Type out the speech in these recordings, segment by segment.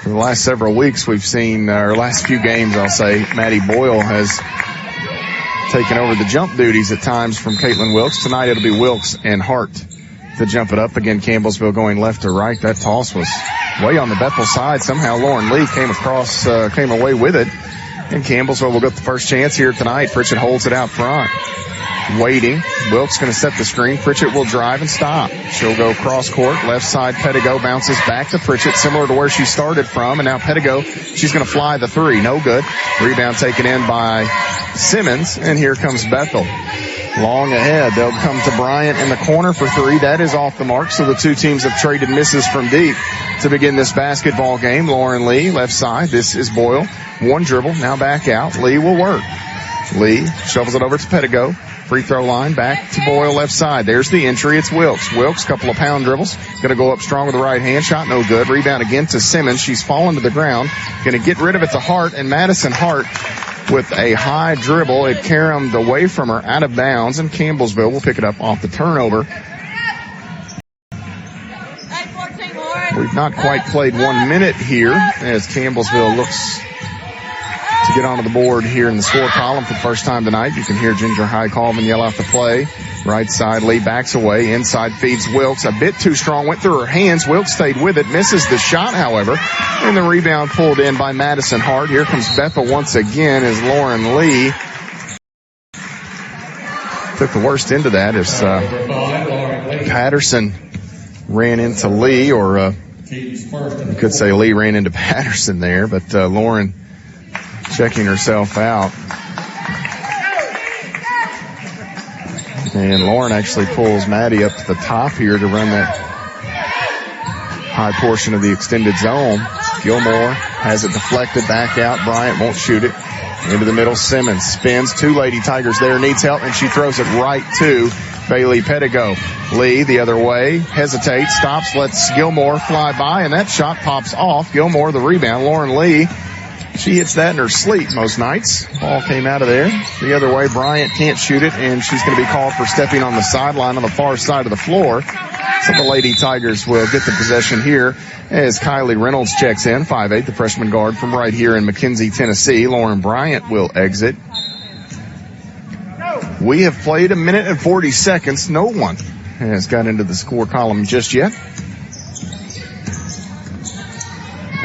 For the last several weeks, we've seen, or last few games, I'll say, Maddie Boyle has taken over the jump duties at times from Caitlin Wilkes. Tonight it'll be Wilkes and Hart to jump it up. Again, Campbellsville going left to right. That toss was way on the Bethel side. Somehow Lauren Lee came away with it. And Campbellsville will get the first chance here tonight. Pritchett holds it out front. Waiting. Wilkes going to set the screen. Pritchett will drive and stop. She'll go cross court. Left side, Pettigo bounces back to Pritchett, similar to where she started from. And now Pettigo, she's going to fly the three. No good. Rebound taken in by Simmons. And here comes Bethel. Long ahead. They'll come to Bryant in the corner for three. That is off the mark. So the two teams have traded misses from deep to begin this basketball game. Lauren Lee, left side. This is Boyle. One dribble. Now back out. Lee will work. Lee shovels it over to Pettigo. Free throw line back to Boyle left side. There's the entry. It's Wilkes. Wilkes, couple of pound dribbles. Going to go up strong with the right hand. Shot no good. Rebound again to Simmons. She's fallen to the ground. Going to get rid of it to Hart. And Madison Hart with a high dribble. It caromed away from her out of bounds. And Campbellsville will pick it up off the turnover. We've not quite played 1 minute here as Campbellsville looks to get onto the board here in the score column for the first time tonight. You can hear Ginger High Colvin yell out the play. Right side, Lee backs away. Inside feeds Wilkes. A bit too strong. Went through her hands. Wilkes stayed with it. Misses the shot, however. And the rebound pulled in by Madison Hart. Here comes Bethel once again as Lauren Lee took the worst into that as Patterson ran into Lee, or you could say Lee ran into Patterson there, but Lauren checking herself out. And Lauren actually pulls Maddie up to the top here to run that high portion of the extended zone. Gilmore has it deflected back out. Bryant won't shoot it. Into the middle, Simmons spins. Two Lady Tigers there, needs help, and she throws it right to Bailey Pettigo. Lee the other way, hesitates, stops, lets Gilmore fly by, and that shot pops off. Gilmore the rebound. Lauren Lee, she hits that in her sleep most nights. Ball came out of there. The other way, Bryant can't shoot it, and she's going to be called for stepping on the sideline on the far side of the floor. So the Lady Tigers will get the possession here as Kylie Reynolds checks in, 5'8", the freshman guard from right here in McKenzie, Tennessee. Lauren Bryant will exit. We have played 1 minute and 40 seconds. No one has got into the score column just yet.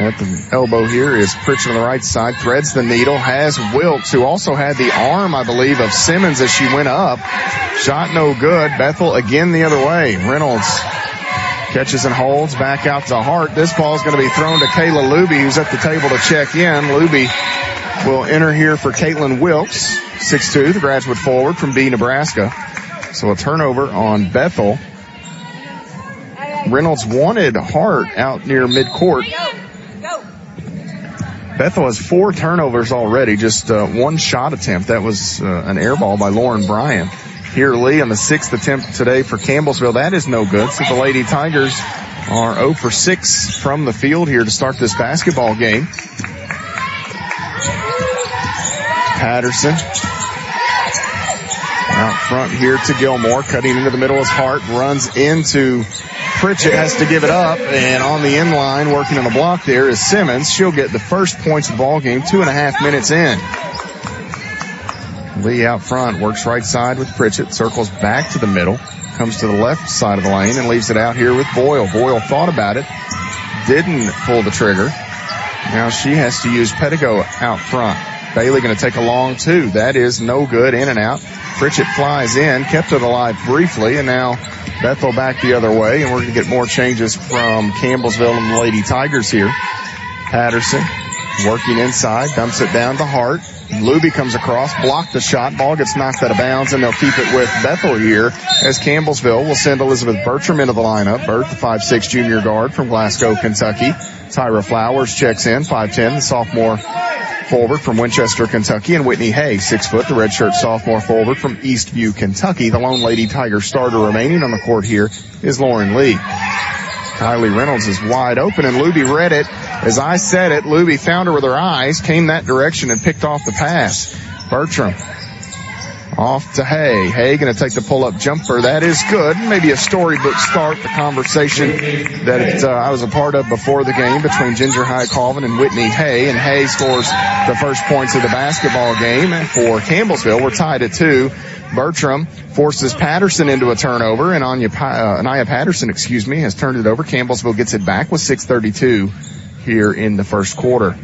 At the elbow here is Pritchett on the right side, threads the needle, has Wilkes, who also had the arm, I believe, of Simmons as she went up. Shot no good. Bethel again the other way. Reynolds catches and holds, back out to Hart. This ball is going to be thrown to Kayla Luby, who's at the table to check in. Luby will enter here for Caitlin Wilkes, 6'2", the graduate forward from B, Nebraska. So a turnover on Bethel. Reynolds wanted Hart out near midcourt. Bethel has 4 turnovers already, just one shot attempt. That was an air ball by Lauren Bryant. Here, Lee on the 6th attempt today for Campbellsville. That is no good. So the Lady Tigers are 0 for 6 from the field here to start this basketball game. Patterson out front here to Gilmore. Cutting into the middle is Hart. Runs into Pritchett, has to give it up, and on the end line, working on the block there is Simmons. She'll get the first points of the ball game, 2.5 minutes in. Lee out front, works right side with Pritchett, circles back to the middle, comes to the left side of the lane, and leaves it out here with Boyle. Boyle thought about it, didn't pull the trigger. Now she has to use Pettigo out front. Bailey going to take a long two. That is no good, in and out. Pritchett flies in, kept it alive briefly, and now Bethel back the other way, and we're going to get more changes from Campbellsville and the Lady Tigers here. Patterson working inside, dumps it down to Hart. Luby comes across, blocked the shot, ball gets knocked out of bounds, and they'll keep it with Bethel here as Campbellsville will send Elizabeth Bertram into the lineup. Bert, the 5'6" junior guard from Glasgow, Kentucky. Tyra Flowers checks in, 5'10", the sophomore forward from Winchester, Kentucky, and Whitney Hay, 6 foot, the redshirt sophomore forward from Eastview, Kentucky. The lone Lady Tiger starter remaining on the court here is Lauren Lee. Kylie Reynolds is wide open, and Luby read it. As I said it, Luby found her with her eyes, came that direction, and picked off the pass. Bertram Off to Hay. Hay going to take the pull-up jumper. That is good. Maybe a storybook start. The conversation that I was a part of before the game between Ginger High Colvin and Whitney Hay. And Hay scores the first points of the basketball game for Campbellsville. We're tied at 2. Bertram forces Patterson into a turnover, and Anaya Patterson, has turned it over. Campbellsville gets it back with 6:32 here in the first quarter.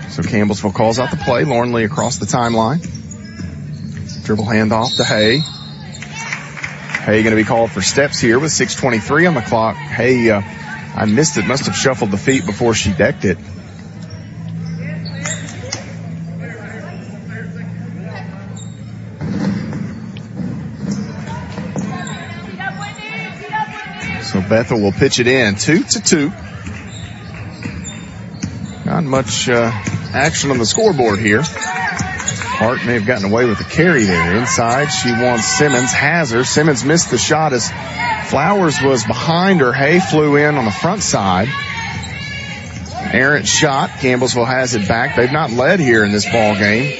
So Campbellsville calls out the play. Lauren Lee across the timeline. Dribble handoff to Hay. Hay going to be called for steps here with 6:23 on the clock. Hay, I missed it, must have shuffled the feet before she decked it. So Bethel will pitch it in. 2-2. Not much action on the scoreboard here. Hart may have gotten away with the carry there. Inside, she wants Simmons. Has her. Simmons missed the shot as Flowers was behind her. Hay flew in on the front side. Errant shot. Campbellsville has it back. They've not led here in this ball game.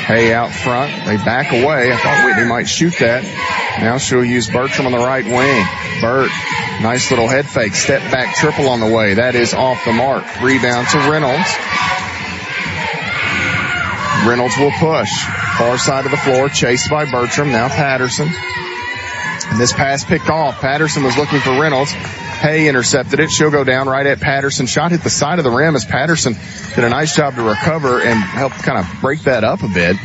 Hay out front. They back away. I thought Whitney might shoot that. Now she'll use Bertram on the right wing. Bert, nice little head fake. Step back triple on the way. That is off the mark. Rebound to Reynolds. Reynolds will push. Far side of the floor. Chased by Bertram. Now Patterson. And this pass picked off. Patterson was looking for Reynolds. Hay intercepted it. She'll go down right at Patterson. Shot hit the side of the rim as Patterson did a nice job to recover and help kind of break that up a bit.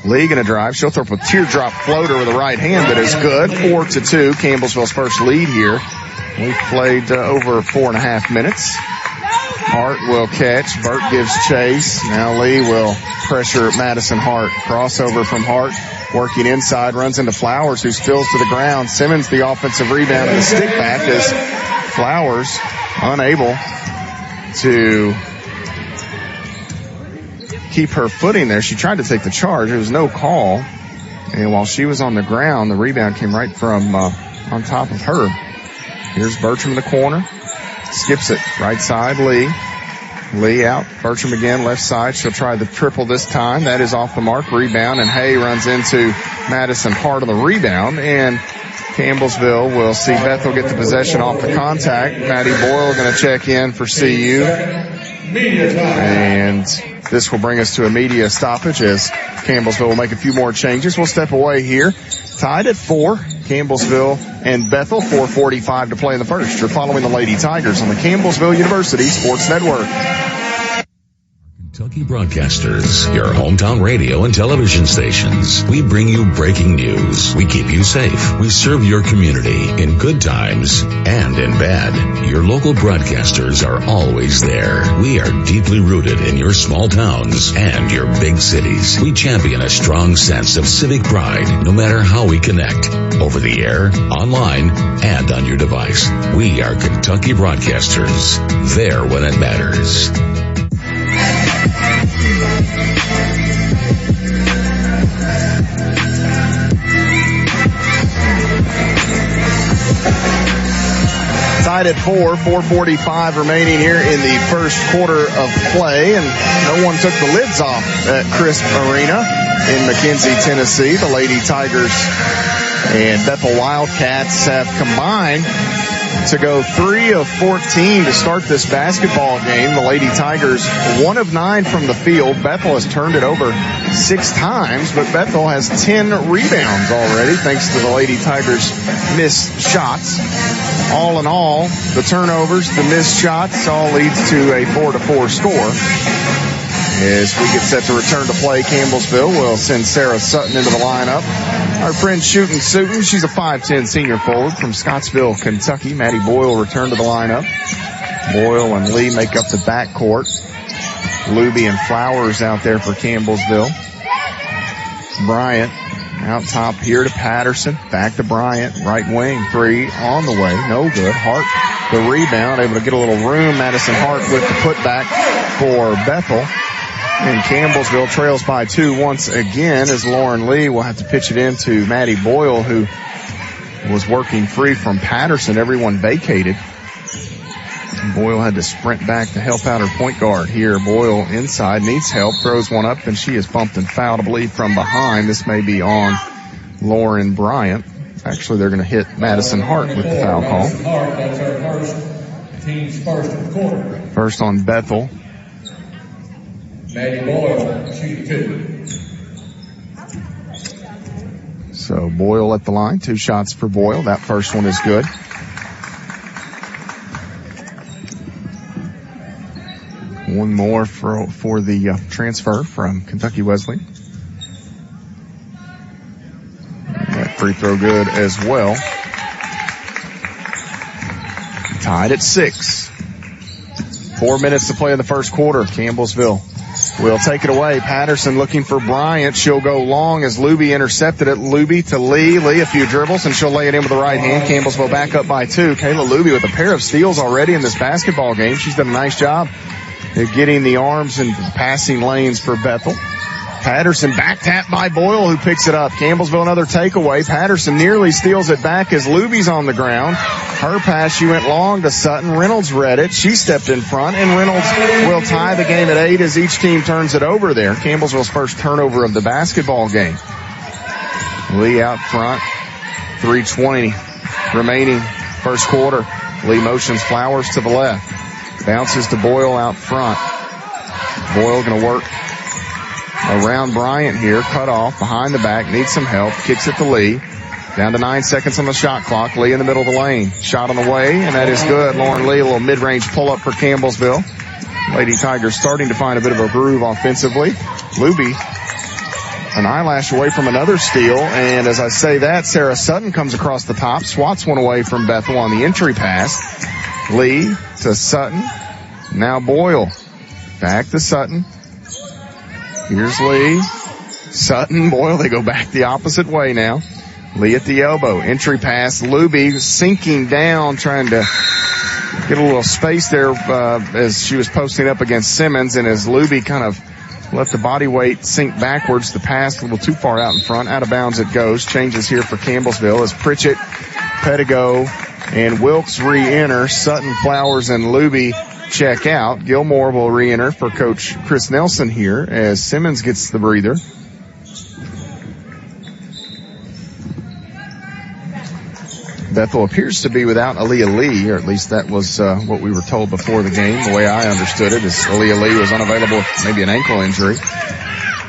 Lee going to drive. She'll throw up a teardrop floater with the right hand that is good. 4-2. Campbellsville's first lead here. We've played over 4.5 minutes. Hart will catch. Burt gives chase. Now Lee will pressure Madison Hart. Crossover from Hart. Working inside. Runs into Flowers, who spills to the ground. Simmons the offensive rebound and the stick back as Flowers unable to keep her footing there. She tried to take the charge. There was no call. And while she was on the ground, the rebound came right from on top of her. Here's Bertram in the corner. Skips it. Right side, Lee. Lee out. Bertram again, left side. She'll try the triple this time. That is off the mark. Rebound, and Hay runs into Madison Hart on the rebound. And Campbellsville will see Bethel get the possession off the contact. Maddie Boyle going to check in for CU. And this will bring us to a media stoppage as Campbellsville will make a few more changes. We'll step away here. Tied at 4. Campbellsville and Bethel, 4:45 to play in the first. You're following the Lady Tigers on the Campbellsville University Sports Network. Kentucky Broadcasters, your hometown radio and television stations. We bring you breaking news. We keep you safe. We serve your community in good times and in bad. Your local broadcasters are always there. We are deeply rooted in your small towns and your big cities. We champion a strong sense of civic pride, no matter how we connect. Over the air, online, and on your device. We are Kentucky Broadcasters. There when it matters. Tied at 4, 4:45 remaining here in the first quarter of play, and no one took the lids off at Crisp Arena in McKenzie, Tennessee. The Lady Tigers and Bethel Wildcats have combined to go 3 of 14 to start this basketball game. The Lady Tigers 1 of 9 from the field. Bethel has turned it over 6 times, but Bethel has 10 rebounds already thanks to the Lady Tigers' missed shots. All in all, the turnovers, the missed shots all leads to a 4-4 score. As we get set to return to play, Campbellsville will send Sarah Sutton into the lineup. Our friend Shootin' Sutton, she's a 5'10 senior forward from Scottsville, Kentucky. Maddie Boyle returned to the lineup. Boyle and Lee make up the backcourt. Luby and Flowers out there for Campbellsville. Bryant out top here to Patterson. Back to Bryant. Right wing, 3 on the way. No good. Hart, the rebound, able to get a little room. Madison Hart with the putback for Bethel. And Campbellsville trails by 2 once again as Lauren Lee will have to pitch it into Maddie Boyle, who was working free from Patterson. Everyone vacated. Boyle had to sprint back to help out her point guard here. Boyle inside, needs help, throws one up, and she is bumped and fouled, I believe, from behind. This may be on Lauren Bryant. Actually, they're going to hit Madison Hart with the foul call. That's her first, team's first of the quarter. First on Bethel. Maddie Boyle, shooting 2. So Boyle at the line, 2 shots for Boyle. That first one is good. One more for the transfer from Kentucky Wesleyan. That free throw good as well. Tied at 6. 4 minutes to play in the first quarter. Campbellsville will take it away. Patterson looking for Bryant. She'll go long as Luby intercepted it. Luby to Lee. Lee a few dribbles and she'll lay it in with the right hand. Campbellsville back up by 2. Kayla Luby with a pair of steals already in this basketball game. She's done a nice job at getting the arms and passing lanes for Bethel. Patterson back tap by Boyle who picks it up. Campbellsville another takeaway. Patterson nearly steals it back as Luby's on the ground. Her pass, she went long to Sutton. Reynolds read it. She stepped in front, and Reynolds will tie the game at 8 as each team turns it over there. Campbellsville's first turnover of the basketball game. Lee out front. 3:20 remaining first quarter. Lee motions Flowers to the left. Bounces to Boyle out front. Boyle going to work around Bryant here. Cut off behind the back. Needs some help. Kicks it to Lee. Down to 9 seconds on the shot clock. Lee in the middle of the lane. Shot on the way, and that is good. Lauren Lee, a little mid-range pull-up for Campbellsville. Lady Tigers starting to find a bit of a groove offensively. Luby, an eyelash away from another steal, and as I say that, Sarah Sutton comes across the top, swats one away from Bethel on the entry pass. Lee to Sutton. Now Boyle. Back to Sutton. Here's Lee. Sutton, Boyle, they go back the opposite way now. Lee at the elbow. Entry pass. Luby sinking down, trying to get a little space there as she was posting up against Simmons. And as Luby kind of let the body weight sink backwards, the pass a little too far out in front. Out of bounds it goes. Changes here for Campbellsville as Pritchett, Pettigo, and Wilkes re-enter. Sutton, Flowers, and Luby check out. Gilmore will re-enter for Coach Chris Nelson here as Simmons gets the breather. Bethel appears to be without Aaliyah Lee, or at least that was what we were told before the game. The way I understood it is Aaliyah Lee was unavailable with maybe an ankle injury.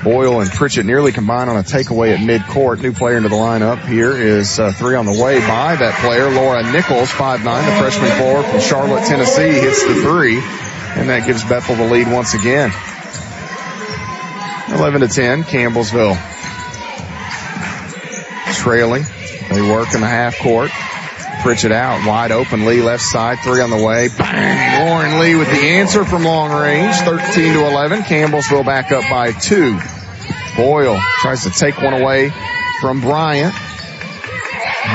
Boyle and Pritchett nearly combined on a takeaway at midcourt. New player into the lineup here is 3 on the way by that player, Laura Nichols, 5'9", the freshman forward from Charlotte, Tennessee, hits the 3, and that gives Bethel the lead once again. 11-10, Campbellsville trailing. They work in the half court. Pritchett out, wide open. Lee left side, 3 on the way. Bang! Lauren Lee with the answer from long range. 13-11. Campbellsville back up by 2. Boyle tries to take one away from Bryant.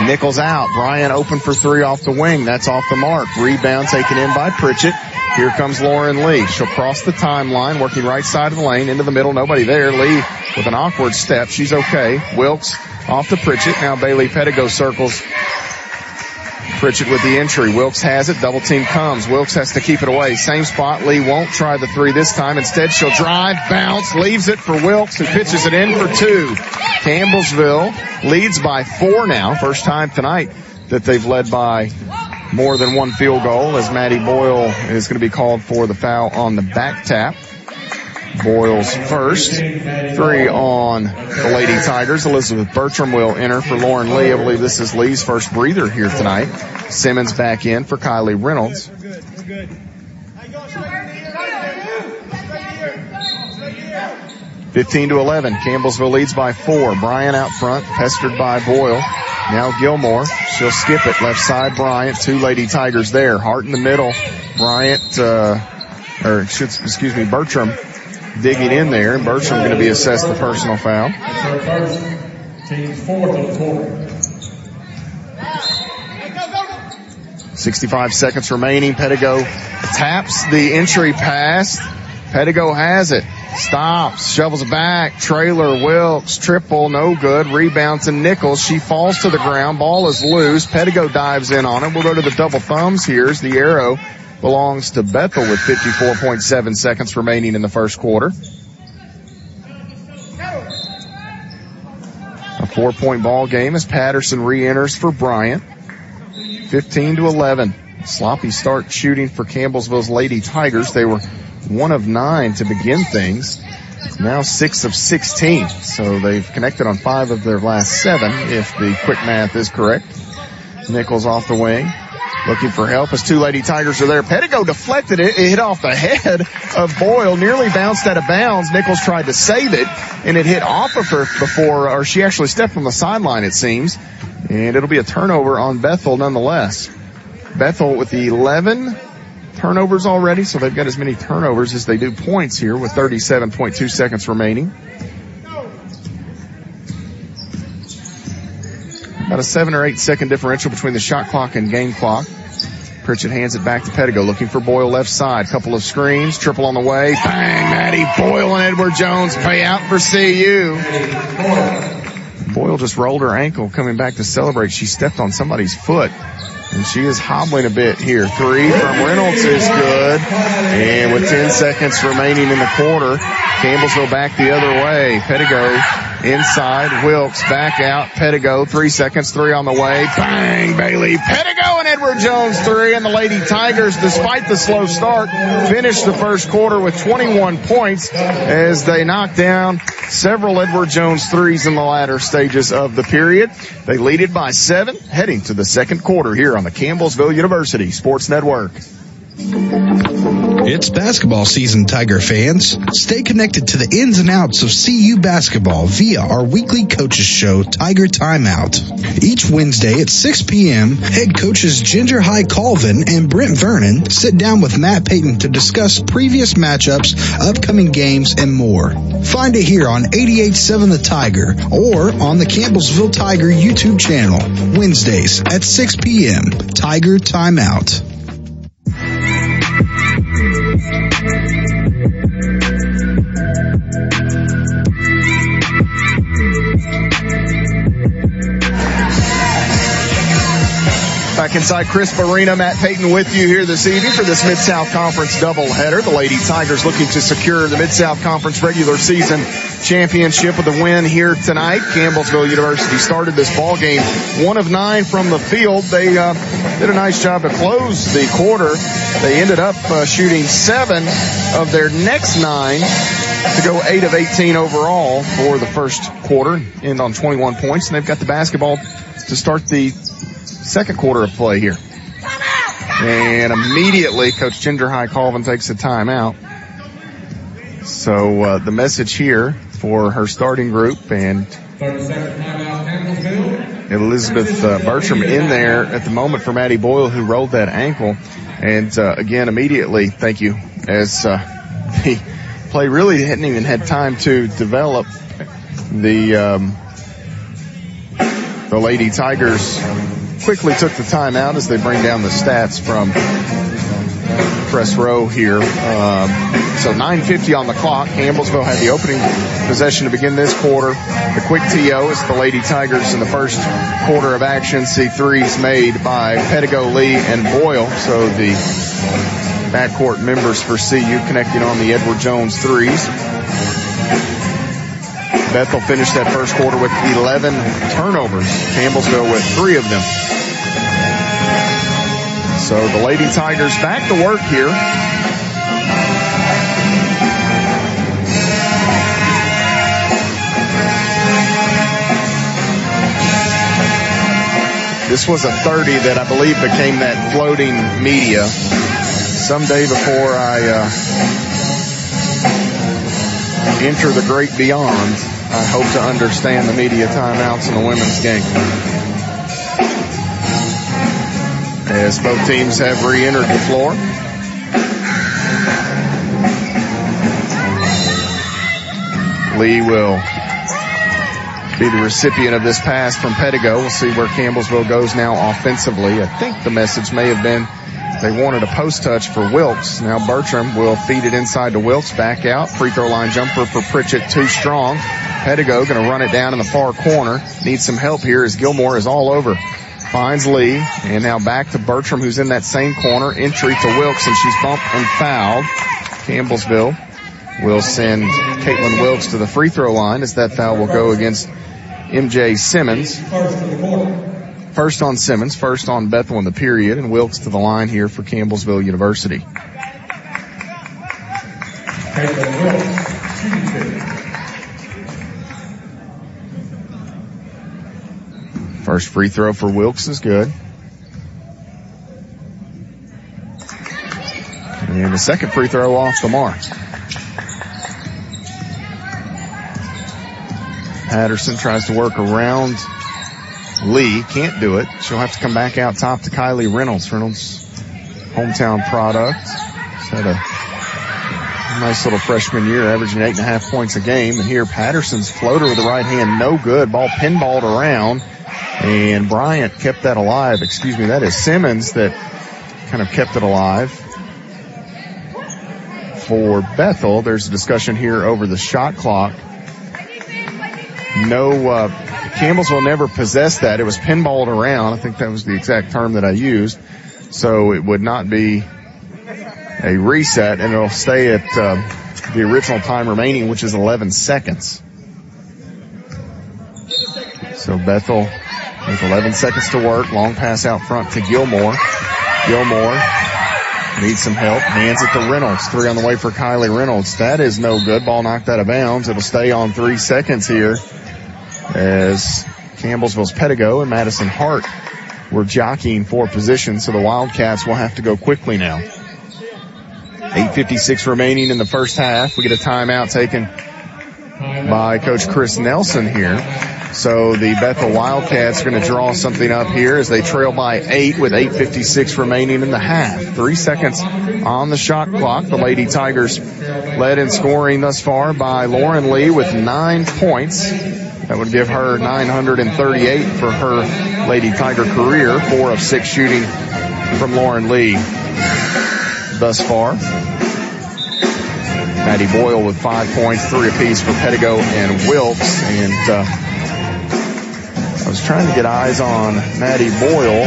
Nichols out. Bryant open for 3 off the wing. That's off the mark. Rebound taken in by Pritchett. Here comes Lauren Lee. She'll cross the timeline, working right side of the lane, into the middle. Nobody there. Lee with an awkward step. She's okay. Wilkes off to Pritchett. Now Bailey Pettigo circles Pritchett with the entry. Wilkes has it. Double team comes. Wilkes has to keep it away. Same spot. Lee won't try the 3 this time. Instead, she'll drive, bounce, leaves it for Wilkes, who pitches it in for 2. Campbellsville leads by 4 now. First time tonight that they've led by more than 1 field goal, as Maddie Boyle is going to be called for the foul on the back tap. Boyle's first. 3 on the Lady Tigers. Elizabeth Bertram will enter for Lauren Lee. I believe this is Lee's first breather here tonight. Simmons back in for Kylie Reynolds. We're good. 15-11. Campbellsville leads by 4. Bryant out front, pestered by Boyle. Now Gilmore. She'll skip it. Left side, Bryant. 2 Lady Tigers there. Hart in the middle. Bryant, Bertram digging in there. Bertram going to be assessed the personal foul. That's her first. Team's 4th of the quarter. 65 seconds remaining. Pettigo taps the entry pass. Pettigo has it. Stops. Shovels it back. Trailer, Wilkes. Triple. No good. Rebound to Nichols. She falls to the ground. Ball is loose. Pettigo dives in on it. We'll go to the double thumbs. Here's the arrow belongs to Bethel with 54.7 seconds remaining in the first quarter. A 4-point ball game as Patterson re-enters for Bryant. 15-11. Sloppy start shooting for Campbellsville's Lady Tigers. They were 1 of 9 to begin things. Now 6 of 16. So they've connected on 5 of their last 7, if the quick math is correct. Nichols off the wing, looking for help as 2 Lady Tigers are there. Pettigo deflected it. It hit off the head of Boyle, nearly bounced out of bounds. Nichols tried to save it, and it hit off of her before, or she actually stepped on the sideline, it seems. And it'll be a turnover on Bethel nonetheless. Bethel with the 11 turnovers already, so they've got as many turnovers as they do points here with 37.2 seconds remaining. About a 7 or 8 second differential between the shot clock and game clock. Pritchett hands it back to Pettigo, looking for Boyle left side. Couple of screens, triple on the way. Bang! Maddie Boyle and Edward Jones pay out for CU. Boyle just rolled her ankle coming back to celebrate. She stepped on somebody's foot, and she is hobbling a bit here. 3 from Reynolds is good. And with 10 seconds remaining in the quarter, Campbellsville back the other way. Pettigo inside, Wilkes back out, Pettigo, 3 seconds, 3 on the way. Bang! Bailey, Pettigo and Edward Jones 3, and the Lady Tigers, despite the slow start, finished the first quarter with 21 points as they knocked down several Edward Jones threes in the latter stages of the period. They lead it by 7, heading to the second quarter here on the Campbellsville University Sports Network. It's basketball season, Tiger fans. Stay connected to the ins and outs of CU basketball via our weekly coaches show, Tiger Timeout. Each Wednesday at 6 p.m., head coaches Ginger High Colvin and Brent Vernon sit down with Matt Payton to discuss previous matchups, upcoming games, and more. Find it here on 88.7 The Tiger or on the Campbellsville Tiger YouTube channel, Wednesdays at 6 p.m. Tiger Timeout. Back inside Crisp Arena, Matt Payton with you here this evening for this Mid-South Conference doubleheader. The Lady Tigers looking to secure the Mid-South Conference regular season championship with a win here tonight. Campbellsville University started this ball game 1 of 9 from the field. They did a nice job to close the quarter. They ended up shooting 7 of their next 9 to go 8 of 18 overall for the first quarter, end on 21 points. And they've got the basketball to start the second quarter of play here. And immediately, Coach Ginger High Colvin takes a timeout. So the message here for her starting group, and Elizabeth Bertram in there at the moment for Maddie Boyle, who rolled that ankle. And again, immediately, thank you, as the play really hadn't even had time to develop. The Lady Tigers quickly took the timeout as they bring down the stats from press row here. So 9:50 on the clock. Campbellsville had the opening possession to begin this quarter. The quick TO as the Lady Tigers in the first quarter of action see threes made by Pettigo, Lee, and Boyle. So the backcourt members for CU connecting on the Edward Jones threes. Bethel finished that first quarter with 11 turnovers. Campbellsville with 3 of them. So the Lady Tigers back to work here. This was a 30 that I believe became that floating media. Someday before I enter the great beyond, I hope to understand the media timeouts in the women's game. As both teams have re-entered the floor. Lee will be the recipient of this pass from Pettigo. We'll see where Campbellsville goes now offensively. I think the message may have been they wanted a post touch for Wilkes. Now Bertram will feed it inside to Wilkes. Back out. Free throw line jumper for Pritchett. Too strong. Pettigo going to run it down in the far corner. Needs some help here as Gilmore is all over Finds Lee, and now back to Bertram, who's in that same corner. Entry to Wilkes, and she's bumped and fouled. Campbellsville will send Caitlin Wilkes to the free throw line, as that foul will go against MJ Simmons. First on Simmons, first on Bethel in the period, and Wilkes to the line here for Campbellsville University. Caitlin Wilkes, shooting two. First free throw for Wilkes is good. And the second free throw off the mark. Patterson tries to work around Lee. Can't do it. She'll have to come back out top to Kylie Reynolds. Reynolds, hometown product. She's had a nice little freshman year, averaging 8.5 points a game. And here Patterson's floater with the right hand, no good. Ball pinballed around. And Bryant kept that alive. That is Simmons that kind of kept it alive. For Bethel, there's a discussion here over the shot clock. No, Campbellsville never possessed that. It was pinballed around. I think that was the exact term that I used. So it would not be a reset, and it'll stay at the original time remaining, which is 11 seconds. So Bethel with 11 seconds to work. Long pass out front to Gilmore. Gilmore needs some help. Hands it to Reynolds. 3 on the way for Kylie Reynolds. That is no good. Ball knocked out of bounds. It'll stay on 3 seconds here as Campbellsville's Pedigo and Madison Hart were jockeying for position, so the Wildcats will have to go quickly now. 8:56 remaining in the first half. We get a timeout taken by Coach Chris Nelson here. So the Bethel Wildcats are going to draw something up here as they trail by 8 with 8:56 remaining in the half. 3 seconds on the shot clock. The Lady Tigers led in scoring thus far by Lauren Lee with 9 points. That would give her 938 for her Lady Tiger career. 4 of 6 shooting from Lauren Lee thus far. Maddie Boyle with 5 points, 3 apiece for Pedigo and Wilkes. And I was trying to get eyes on Maddie Boyle.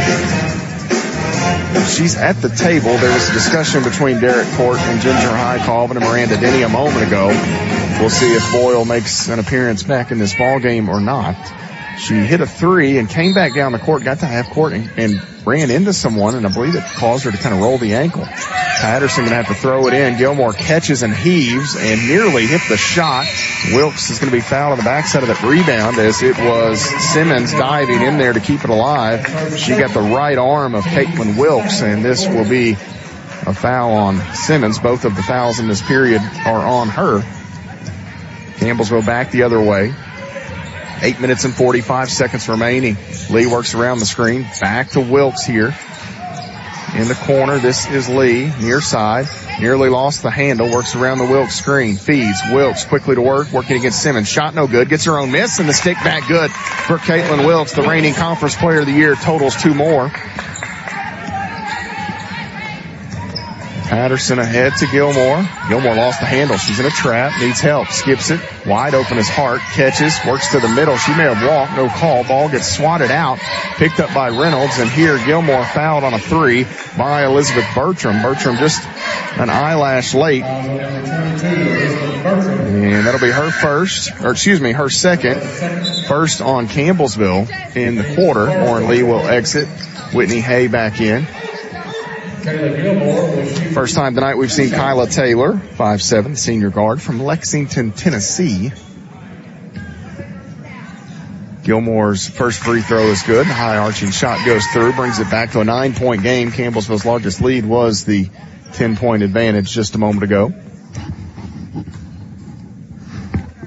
She's at the table. There was a discussion between Derek Court and Ginger Highcalvin and Miranda Denny a moment ago. We'll see if Boyle makes an appearance back in this ball game or not. She hit a 3 and came back down the court, got to half court, and ran into someone, and I believe it caused her to kind of roll the ankle. Patterson going to have to throw it in. Gilmore catches and heaves and nearly hit the shot. Wilkes is going to be fouled on the backside of that rebound, as it was Simmons diving in there to keep it alive. She got the right arm of Caitlin Wilkes, and this will be a foul on Simmons. Both of the fouls in this period are on her. Campbellsville back the other way. 8 minutes and 45 seconds remaining. Lee works around the screen. Back to Wilkes here. In the corner, this is Lee, near side. Nearly lost the handle, works around the Wilkes screen. Feeds Wilkes quickly to work, working against Simmons. Shot no good, gets her own miss, and the stick back good for Caitlin Wilkes, the reigning conference player of the year, totals 2 more. Patterson ahead to Gilmore. Gilmore lost the handle. She's in a trap, needs help, skips it. Wide open is Hart, catches, works to the middle. She may have walked, no call. Ball gets swatted out, picked up by Reynolds, and here Gilmore fouled on a 3 by Elizabeth Bertram. Bertram just an eyelash late. And that'll be her her second. First on Campbellsville in the quarter. Lauren Lee will exit. Whitney Hay back in. First time tonight we've seen Kyla Taylor, 5'7", senior guard from Lexington, Tennessee. Gilmore's first free throw is good. The high arching shot goes through, brings it back to a 9-point game. Campbellsville's largest lead was the 10-point advantage just a moment ago.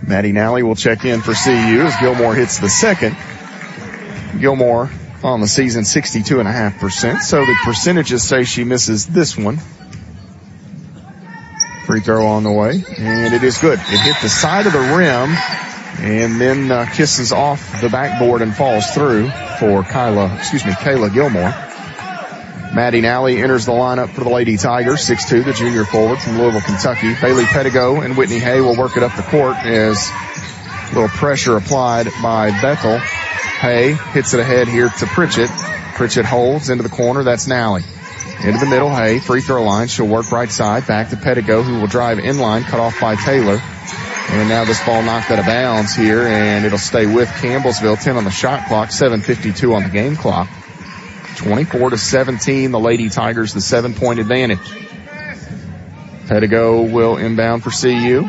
Maddie Nally will check in for CU as Gilmore hits the second. Gilmore on the season 62.5%, so the percentages say she misses this one. Free throw on the way, and it is good. It hit the side of the rim and then kisses off the backboard and falls through for Kayla Gilmore. Maddie Nally enters the lineup for the Lady Tigers, 6'2", the junior forward from Louisville, Kentucky. Bailey Pedigo and Whitney Hay will work it up the court as a little pressure applied by Bethel. Hay hits it ahead here to Pritchett. Pritchett holds into the corner. That's Nally. Into the middle, Hay, free throw line. She'll work right side. Back to Pettigo, who will drive inline, cut off by Taylor. And now this ball knocked out of bounds here, and it'll stay with Campbellsville. 10 on the shot clock, 7:52 on the game clock. 24-17, the Lady Tigers, the 7-point advantage. Pettigo will inbound for CU.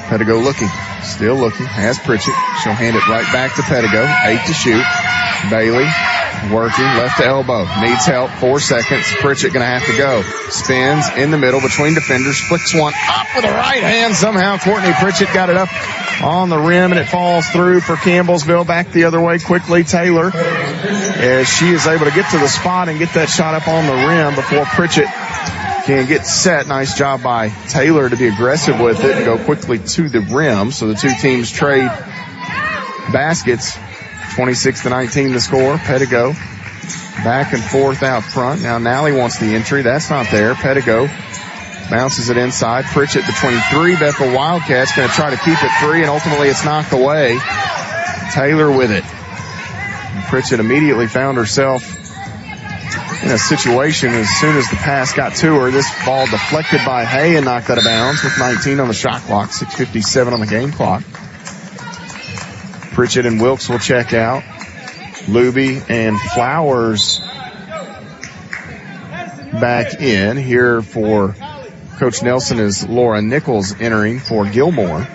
Pettigo looking, still looking, has Pritchett. She'll hand it right back to Pettigo. 8 to shoot. Bailey working, left elbow, needs help, 4 seconds. Pritchett gonna have to go. Spins in the middle between defenders, flicks one up with the right hand. Somehow Courtney Pritchett got it up on the rim, and it falls through for Campbellsville. Back the other way quickly, Taylor, as she is able to get to the spot and get that shot up on the rim before Pritchett can get set. Nice job by Taylor to be aggressive with it and go quickly to the rim. So the two teams trade baskets. 26-19 the score. Pettigo back and forth out front. Now Nally wants the entry. That's not there. Pettigo bounces it inside. Pritchett between three. Bethel Wildcats going to try to keep it free, and ultimately it's knocked away. Taylor with it. Pritchett immediately found herself in a situation as soon as the pass got to her. This ball deflected by Hay and knocked out of bounds with 19 on the shot clock, 6:57 on the game clock. Pritchett and Wilkes will check out. Luby and Flowers back in. Here for Coach Nelson is Laura Nichols entering for Gilmore.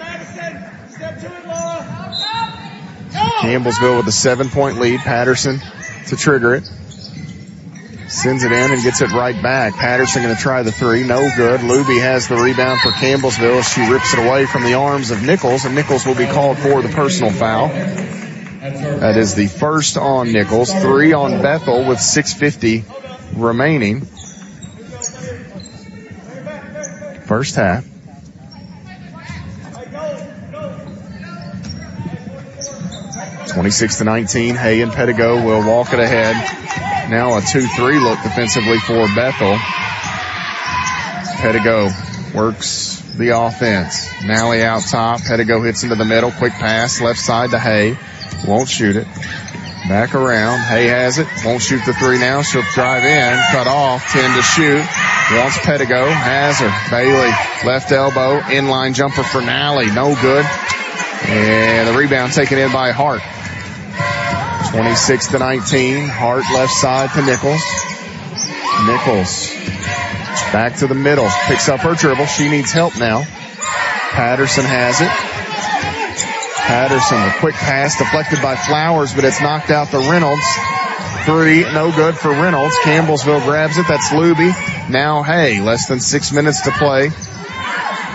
Campbellsville with a 7-point lead. Patterson to trigger it. Sends it in and gets it right back. Patterson going to try the three. No good. Luby has the rebound for Campbellsville. She rips it away from the arms of Nichols, and Nichols will be called for the personal foul. That is the first on Nichols. 3 on Bethel with 6:50 remaining. First half. (26-19). Hay and Pettigo will walk it ahead. Now a 2-3 look defensively for Bethel. Pettigo works the offense. Nally out top. Pettigo hits into the middle. Quick pass left side to Hay. Won't shoot it. Back around. Hay has it. Won't shoot the three now. She'll drive in. Cut off. 10 to shoot. Wants Pettigo. Has her. Bailey. Left elbow. Inline jumper for Nally. No good. And the rebound taken in by Hart. 26-19. Hart left side to Nichols. Nichols back to the middle. Picks up her dribble. She needs help now. Patterson has it. Patterson, a quick pass deflected by Flowers, but it's knocked out to Reynolds. 3, no good for Reynolds. Campbellsville grabs it. That's Luby. Now Hay. Less than 6 minutes to play.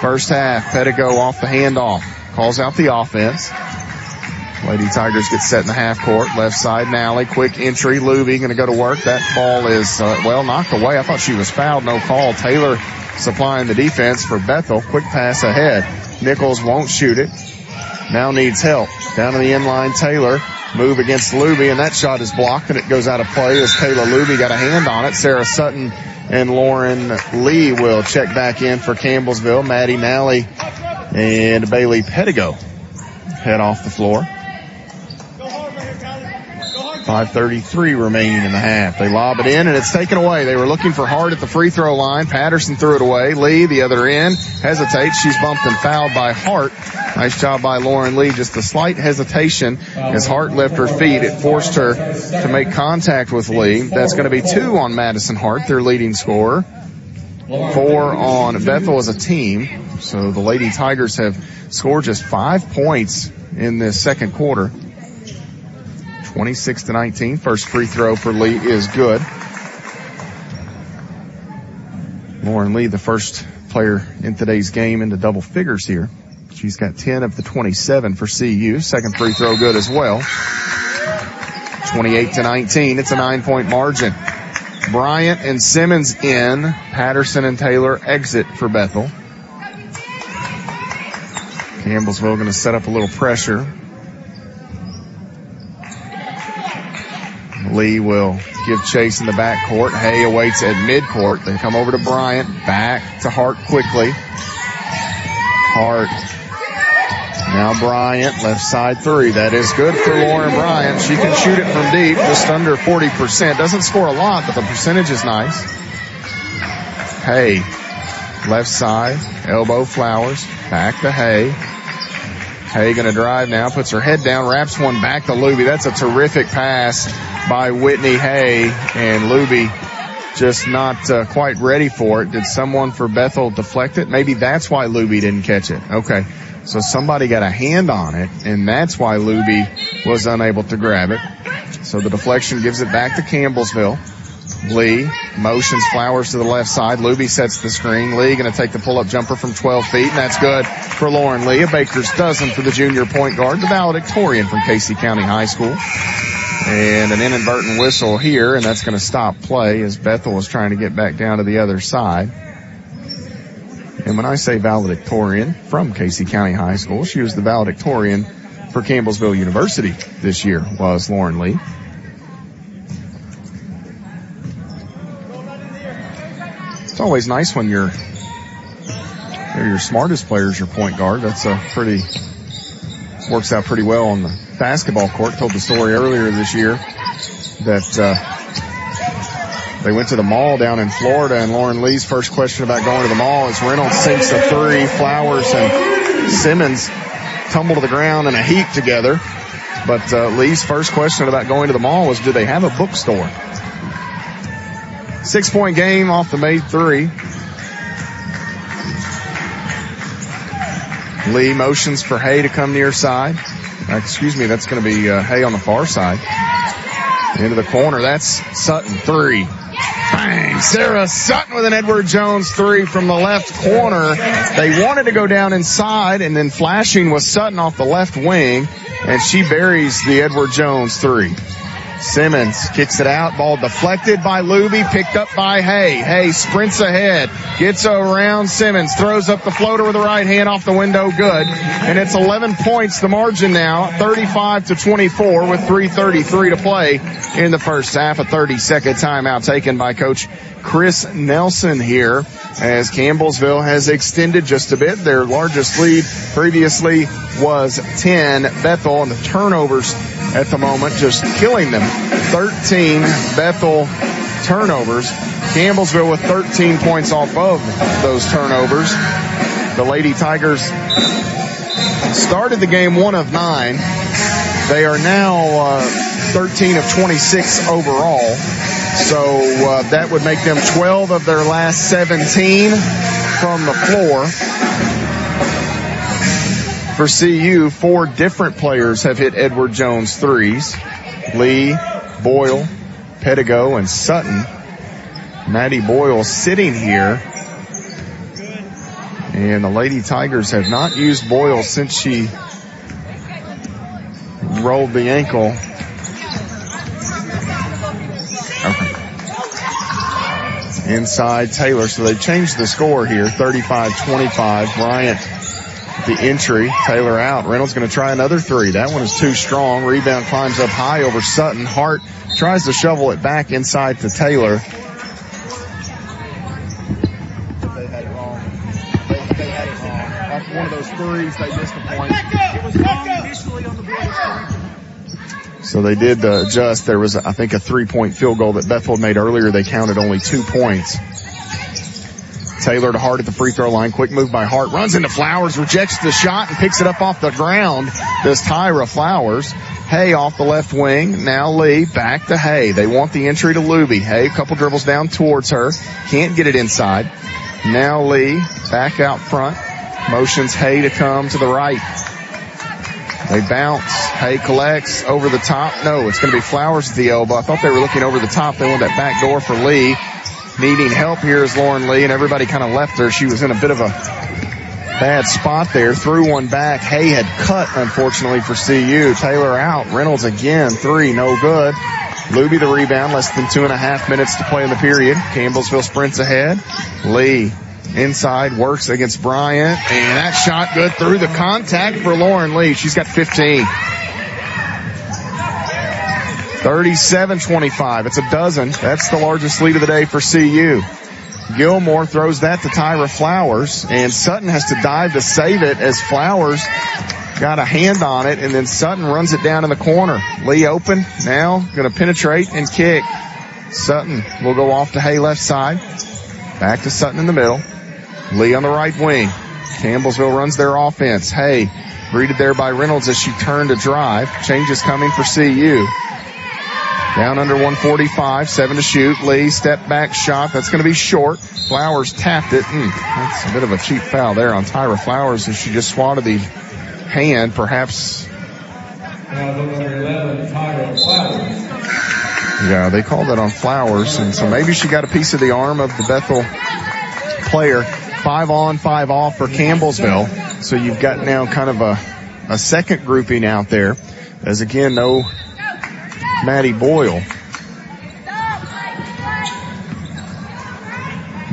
First half. Pettigo off the handoff. Calls out the offense. Lady Tigers get set in the half court. Left side, Nally. Quick entry. Luby going to go to work. That ball is, knocked away. I thought she was fouled. No call. Taylor supplying the defense for Bethel. Quick pass ahead. Nichols won't shoot it. Now needs help. Down to the inline, Taylor. Move against Luby, and that shot is blocked, and it goes out of play as Taylor Luby got a hand on it. Sarah Sutton and Lauren Lee will check back in for Campbellsville. Maddie Nally and Bailey Pettigo head off the floor. 5:33 remaining in the half. They lob it in, and it's taken away. They were looking for Hart at the free throw line. Patterson threw it away. Lee, the other end, hesitates. She's bumped and fouled by Hart. Nice job by Lauren Lee. Just a slight hesitation as Hart left her feet. It forced her to make contact with Lee. That's going to be 2 on Madison Hart, their leading scorer. 4 on Bethel as a team. So the Lady Tigers have scored just 5 points in this second quarter. 26-19. First free throw for Lee is good. Lauren Lee, the first player in today's game into double figures here. She's got 10 of the 27 for CU. Second free throw good as well. 28-19. It's a 9-point margin. Bryant and Simmons in. Patterson and Taylor exit for Bethel. Campbellsville going to set up a little pressure. Lee will give chase in the backcourt. Hay awaits at midcourt. They come over to Bryant. Back to Hart quickly. Hart Now Bryant, left side three. That is good for Lauren Bryant. She can shoot it from deep, just under 40%. Doesn't score a lot, but the percentage is nice. Hay, left side, elbow Flowers, back to Hay. Hay gonna drive now, puts her head down, wraps one back to Luby. That's a terrific pass by Whitney Hay, and Luby just not quite ready for it. Did someone for Bethel deflect it? Maybe that's why Luby didn't catch it. Okay, so somebody got a hand on it, and that's why Luby was unable to grab it. So the deflection gives it back to Campbellsville. Lee motions Flowers to the left side. Luby sets the screen. Lee going to take the pull-up jumper from 12 feet, and that's good for Lauren Lee. A baker's dozen for the junior point guard, the valedictorian from Casey County High School. And an inadvertent whistle here, and that's going to stop play as Bethel was trying to get back down to the other side. And when I say valedictorian from Casey County High School, she was the valedictorian for Campbellsville University this year, was Lauren Lee. It's always nice when your smartest player is your point guard. That's works out pretty well on the basketball court. Told the story earlier this year that they went to the mall down in Florida, and Lauren Lee's first question about going to the mall is Reynolds sinks a three. Flowers and Simmons tumble to the ground in a heap together. But Lee's first question about going to the mall was, do they have a bookstore? 6-point game off the made three. Lee motions for Hay to come near side. That's going to be Hay on the far side. Into the corner. That's Sutton, three. Bang! Sarah Sutton with an Edward Jones three from the left corner. They wanted to go down inside, and then flashing was Sutton off the left wing, and she buries the Edward Jones three. Simmons kicks it out. Ball deflected by Luby, picked up by Hay. Hay sprints ahead, gets around Simmons, throws up the floater with the right hand off the window. Good. And it's 11 points, the margin now, 35-24 with 3:33 to play in the first half. A 30-second timeout taken by Coach Chris Nelson here as Campbellsville has extended just a bit. Their largest lead previously was 10. Bethel, and the turnovers at the moment just killing them. 13 Bethel turnovers. Campbellsville with 13 points off of those turnovers. The Lady Tigers started the game 1 of 9. They are now 13 of 26 overall. So that would make them 12 of their last 17 from the floor. For CU, 4 different players have hit Edward Jones threes. Lee, Boyle, Pedigo, and Sutton. Maddie Boyle sitting here. And the Lady Tigers have not used Boyle since she rolled the ankle. Okay. Inside Taylor, so they changed the score here, 35-25. Bryant, the entry. Taylor out. Reynolds going to try another three. That one is too strong. Rebound climbs up high over Sutton. Hart tries to shovel it back inside to Taylor. They had it wrong. They had it wrong. After one of those threes, they missed a point. It was wrong initially on the board. So they did adjust. There was, I think, a 3-point field goal that Bethel made earlier. They counted only 2 points. Taylor to Hart at the free throw line. Quick move by Hart. Runs into Flowers, rejects the shot, and picks it up off the ground. Does Tyra Flowers. Hay off the left wing. Now Lee back to Hay. They want the entry to Luby. Hay, a couple dribbles down towards her. Can't get it inside. Now Lee back out front. Motions Hay to come to the right. They bounce. Hay collects over the top. No, it's going to be Flowers at the elbow. I thought they were looking over the top. They want that back door for Lee. Needing help here is Lauren Lee, and everybody kind of left her. She was in a bit of a bad spot there. Threw one back. Hay had cut, unfortunately, for CU. Taylor out. Reynolds again. Three, no good. Luby the rebound. Less than 2.5 minutes to play in the period. Campbellsville sprints ahead. Lee inside, works against Bryant, and that shot good through the contact for Lauren Lee. She's got 15. 37-25. It's a dozen. That's the largest lead of the day for CU. Gilmore throws that to Tyra Flowers, and Sutton has to dive to save it as Flowers got a hand on it, and then Sutton runs it down in the corner. Lee open, now going to penetrate and kick. Sutton will go off to Hay left side. Back to Sutton in the middle. Lee on the right wing. Campbellsville runs their offense. Hay greeted there by Reynolds as she turned to drive. Changes coming for CU. Down under 145, 7 to shoot. Lee, step back shot. That's going to be short. Flowers tapped it. That's a bit of a cheap foul there on Tyra Flowers as she just swatted the hand, perhaps. Now number 11, Tyra Flowers. Yeah, they called that on Flowers, and so maybe she got a piece of the arm of the Bethel player. 5 on, 5 off for Campbellsville. So you've got now kind of a second grouping out there, as again, no Maddie Boyle.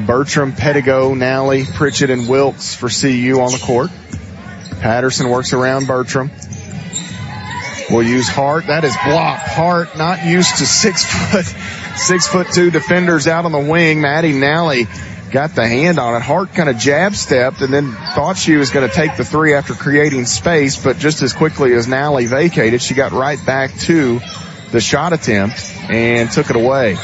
Bertram, Pettigo, Nally, Pritchett, and Wilkes for CU on the court. Patterson works around Bertram. We'll use Hart. That is blocked. Hart not used to 6'2" defenders out on the wing. Maddie Nally got the hand on it. Hart kind of jab stepped and then thought she was going to take the three after creating space, but just as quickly as Nally vacated, she got right back to the shot attempt and took it away.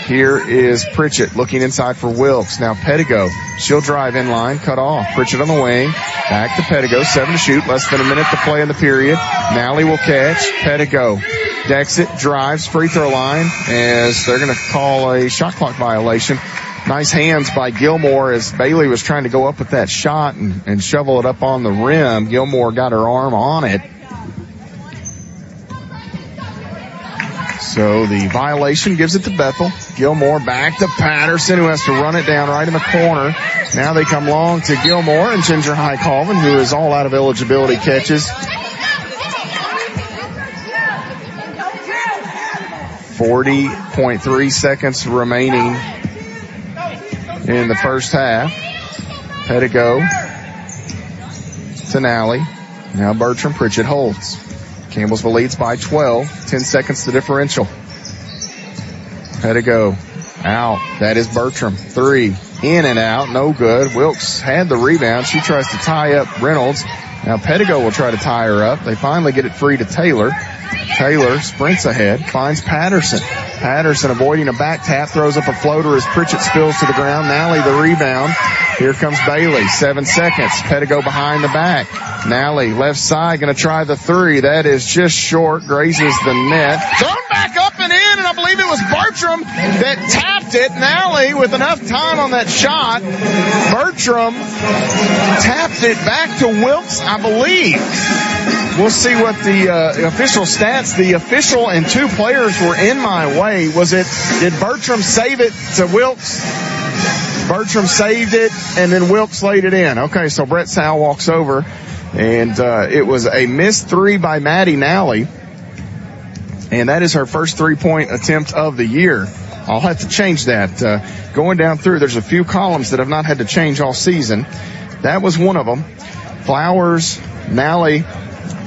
Here is Pritchett looking inside for Wilkes. Now Pettigo, she'll drive in line, cut off. Pritchett on the wing, back to Pettigo, 7 to shoot, less than a minute to play in the period. Nally will catch. Pettigo decks it, drives, free throw line as they're going to call a shot clock violation. Nice hands by Gilmore as Bailey was trying to go up with that shot and shovel it up on the rim. Gilmore got her arm on it. So the violation gives it to Bethel. Gilmore back to Patterson, who has to run it down right in the corner. Now they come long to Gilmore and Ginger High Colvin, who is all out of eligibility catches. 40.3 seconds remaining in the first half. Pettigo to Nally. Now Bertram. Pritchett holds. Campbellsville leads by 12. 10 seconds to differential. Pettigo out. That is Bertram. 3. In and out. No good. Wilkes had the rebound. She tries to tie up Reynolds. Now Pettigo will try to tie her up. They finally get it free to Taylor. Taylor sprints ahead. Finds Patterson. Patterson avoiding a back tap. Throws up a floater as Pritchett spills to the ground. Nally the rebound. Here comes Bailey. 7 seconds. Pettigo behind the back. Nally left side going to try the three. That is just short. Grazes the net. Thrown back up and in, and I believe it was Bertram that tapped it. Nally with enough time on that shot. Bertram tapped it back to Wilkes, I believe. We'll see what the official stats. The official and 2 players were in my way. Did Bertram save it to Wilkes? Bertram saved it, and then Wilkes laid it in. Okay, so Brett Sal walks over, and it was a missed three by Maddie Nally, and that is her first three-point attempt of the year. I'll have to change that. Going down through, there's a few columns that I've not had to change all season. That was one of them. Flowers, Nally,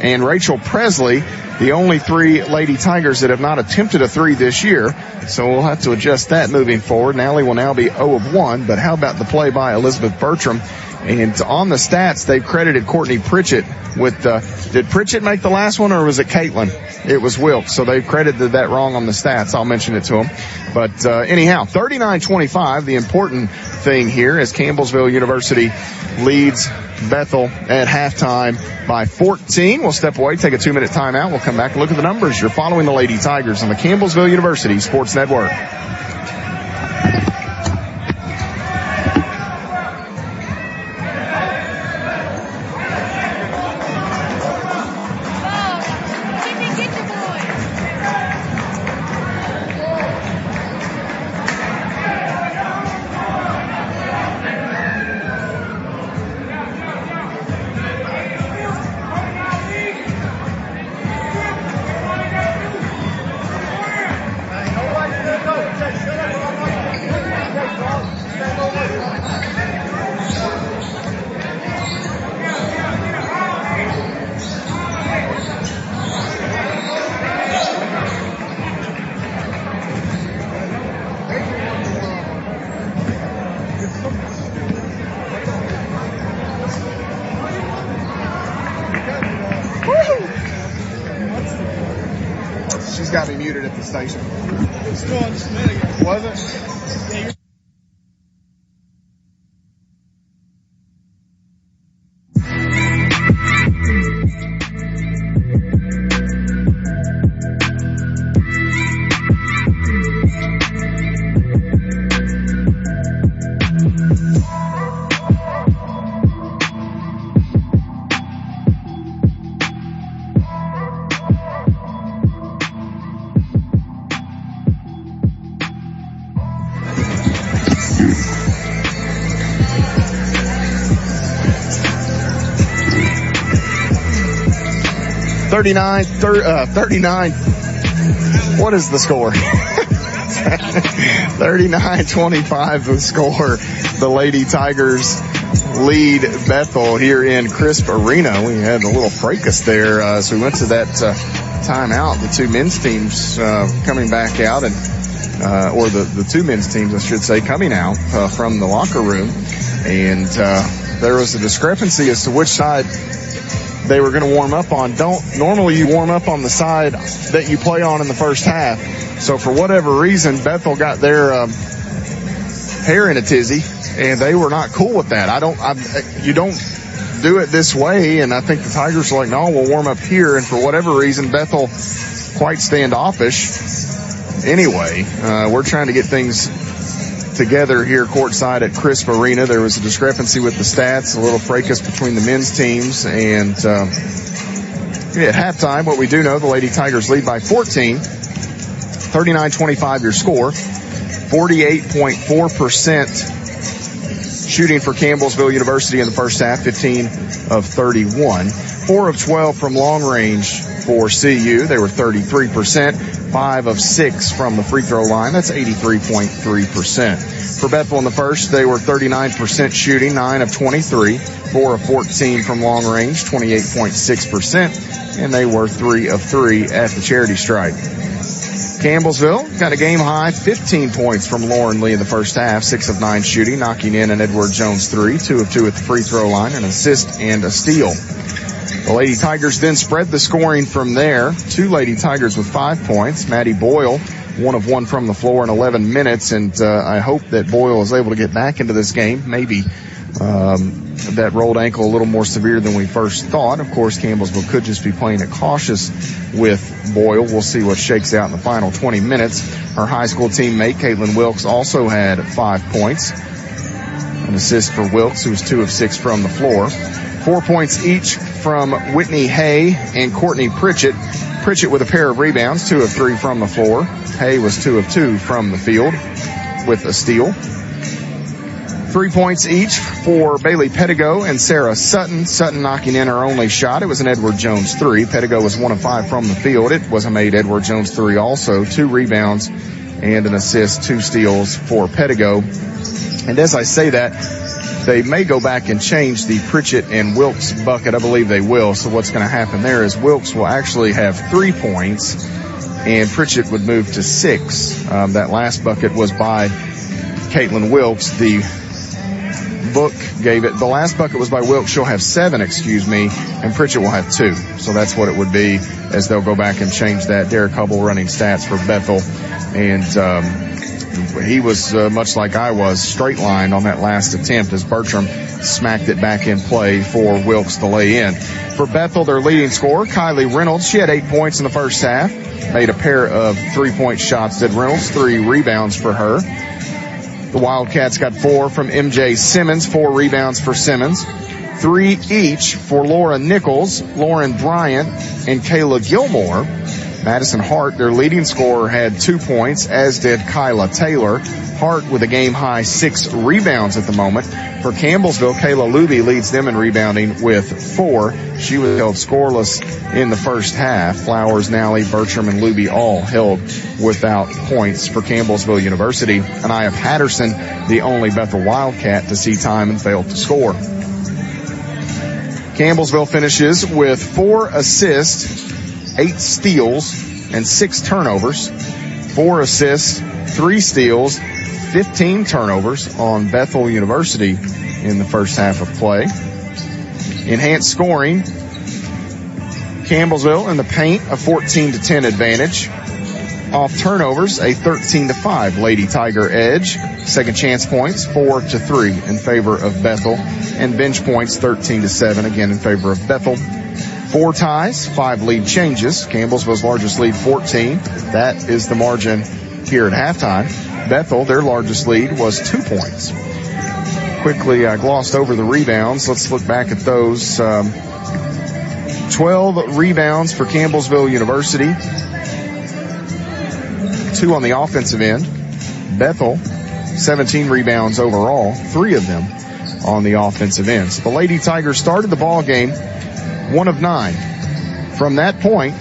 and Rachel Presley, the only 3 Lady Tigers that have not attempted a three this year. So we'll have to adjust that moving forward. Nally will now be 0 of 1, but how about the play by Elizabeth Bertram? And on the stats, they've credited Courtney Pritchett with, did Pritchett make the last one or was it Caitlin? It was Wilkes. So they've credited that wrong on the stats. I'll mention it to them. But anyhow, 39-25. The important thing here is Campbellsville University leads Bethel at halftime by 14. We'll step away, take a 2-minute timeout. We'll come back and look at the numbers. You're following the Lady Tigers on the Campbellsville University Sports Network. She's got me muted at the station. It's still on just a minute ago. Was it? Yeah, you're 39. What is the score? 39-25 the score. The Lady Tigers lead Bethel here in Crisp Arena. We had a little fracas there, so we went to that timeout. The two men's teams coming back out, and or the two men's teams, I should say, coming out from the locker room. And there was a discrepancy as to which side they were going to warm up on. Normally you warm up on the side that you play on in the first half. So for whatever reason, Bethel got their hair in a tizzy, and they were not cool with that. You don't do it this way, and I think the Tigers were like, no, we'll warm up here. And for whatever reason, Bethel quite standoffish. Anyway, we're trying to get things together here courtside at Crisp Arena. There was a discrepancy with the stats, a little fracas between the men's teams, and at halftime, what we do know, the Lady Tigers lead by 14, 39-25 your score, 48.4% shooting for Campbellsville University in the first half, 15 of 31, 4 of 12 from long range for CU. They were 33%, 5 of 6 from the free throw line. That's 83.3%. For Bethel in the first, they were 39% shooting, 9 of 23, 4 of 14 from long range, 28.6%, and they were 3 of 3 at the charity stripe. Campbellsville got a game high 15 points from Lauren Lee in the first half, 6 of 9 shooting, knocking in an Edward Jones 3, 2 of 2 at the free throw line, an assist and a steal. The Lady Tigers then spread the scoring from there. 2 Lady Tigers with 5 points. Maddie Boyle, 1 of 1 from the floor in 11 minutes, and I hope that Boyle is able to get back into this game. Maybe that rolled ankle a little more severe than we first thought. Of course, Campbellsville could just be playing it cautious with Boyle. We'll see what shakes out in the final 20 minutes. Her high school teammate, Caitlin Wilkes, also had 5 points. An assist for Wilkes, who was 2 of 6 from the floor. 4 points each from Whitney Hay and Courtney Pritchett. Pritchett with a pair of rebounds, 2 of 3 from the floor. Hay was 2 of 2 from the field with a steal. 3 points each for Bailey Pettigo and Sarah Sutton. Sutton knocking in her only shot. It was an Edward Jones 3. Pettigo was 1 of 5 from the field. It was a made Edward Jones 3 also. 2 rebounds and an assist, 2 steals for Pettigo. And as I say that, they may go back and change the Pritchett and Wilkes bucket. I believe they will. So what's going to happen there is Wilkes will actually have 3 points and Pritchett would move to 6. That last bucket was by Caitlin Wilkes. The last bucket was by Wilkes. She'll have 7, and Pritchett will have 2. So that's what it would be as they'll go back and change that. Derek Hubble running stats for Bethel. And, he was much like I was, straight lined on that last attempt as Bertram smacked it back in play for Wilkes to lay in. For Bethel, their leading scorer, Kylie Reynolds, she had 8 points in the first half, made a pair of 3-point shots, did Reynolds, 3 rebounds for her. The Wildcats got 4 from MJ Simmons, 4 rebounds for Simmons, 3 each for Laura Nichols, Lauren Bryant, and Kayla Gilmore. Madison Hart, their leading scorer, had 2 points, as did Kyla Taylor. Hart with a game-high 6 rebounds at the moment. For Campbellsville, Kayla Luby leads them in rebounding with 4. She was held scoreless in the first half. Flowers, Nally, Bertram, and Luby all held without points for Campbellsville University. Anaya Patterson, the only Bethel Wildcat to see time and fail to score. Campbellsville finishes with 4 assists, 8 steals, and 6 turnovers. 4 assists, 3 steals, 15 turnovers on Bethel University in the first half of play. Enhanced scoring, Campbellsville in the paint, a 14-10 advantage. off turnovers, a 13-5 Lady Tiger edge. Second chance points, 4-3 in favor of Bethel. And bench points, 13-7, again in favor of Bethel. 4 ties, 5 lead changes. Campbellsville's largest lead, 14. That is the margin here at halftime. Bethel, their largest lead was 2 points. Quickly glossed over the rebounds. Let's look back at those. 12 rebounds for Campbellsville University. 2 on the offensive end. Bethel, 17 rebounds overall, 3 of them on the offensive end. So the Lady Tigers started the ball game 1 of 9. From that point,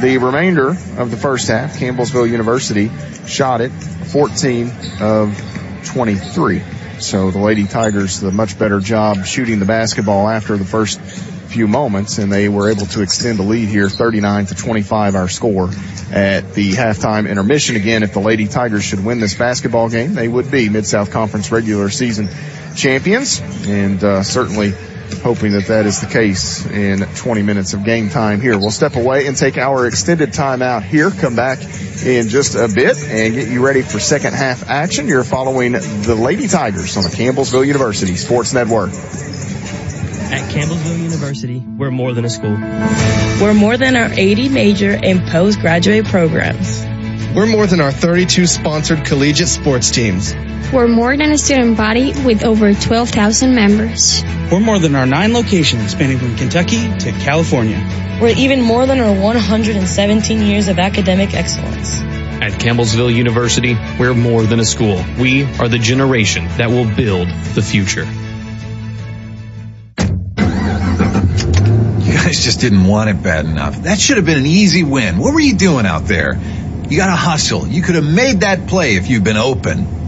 the remainder of the first half, Campbellsville University shot it 14 of 23. So the Lady Tigers did a much better job shooting the basketball after the first few moments, and they were able to extend the lead here, 39-25, our score at the halftime intermission. Again, if the Lady Tigers should win this basketball game, they would be Mid-South Conference regular season champions, and certainly hoping that that is the case in 20 minutes of game time here. We'll step away and take our extended timeout here, come back in just a bit and get you ready for second half action. You're following the Lady Tigers on the Campbellsville University Sports Network. At Campbellsville University, we're more than a school. We're more than our 80 major and postgraduate programs. We're more than our 32 sponsored collegiate sports teams. We're more than a student body with over 12,000 members. We're more than our 9 locations spanning from Kentucky to California. We're even more than our 117 years of academic excellence. At Campbellsville University, we're more than a school. We are the generation that will build the future. You guys just didn't want it bad enough. That should have been an easy win. What were you doing out there? You got to hustle. You could have made that play if you'd been open.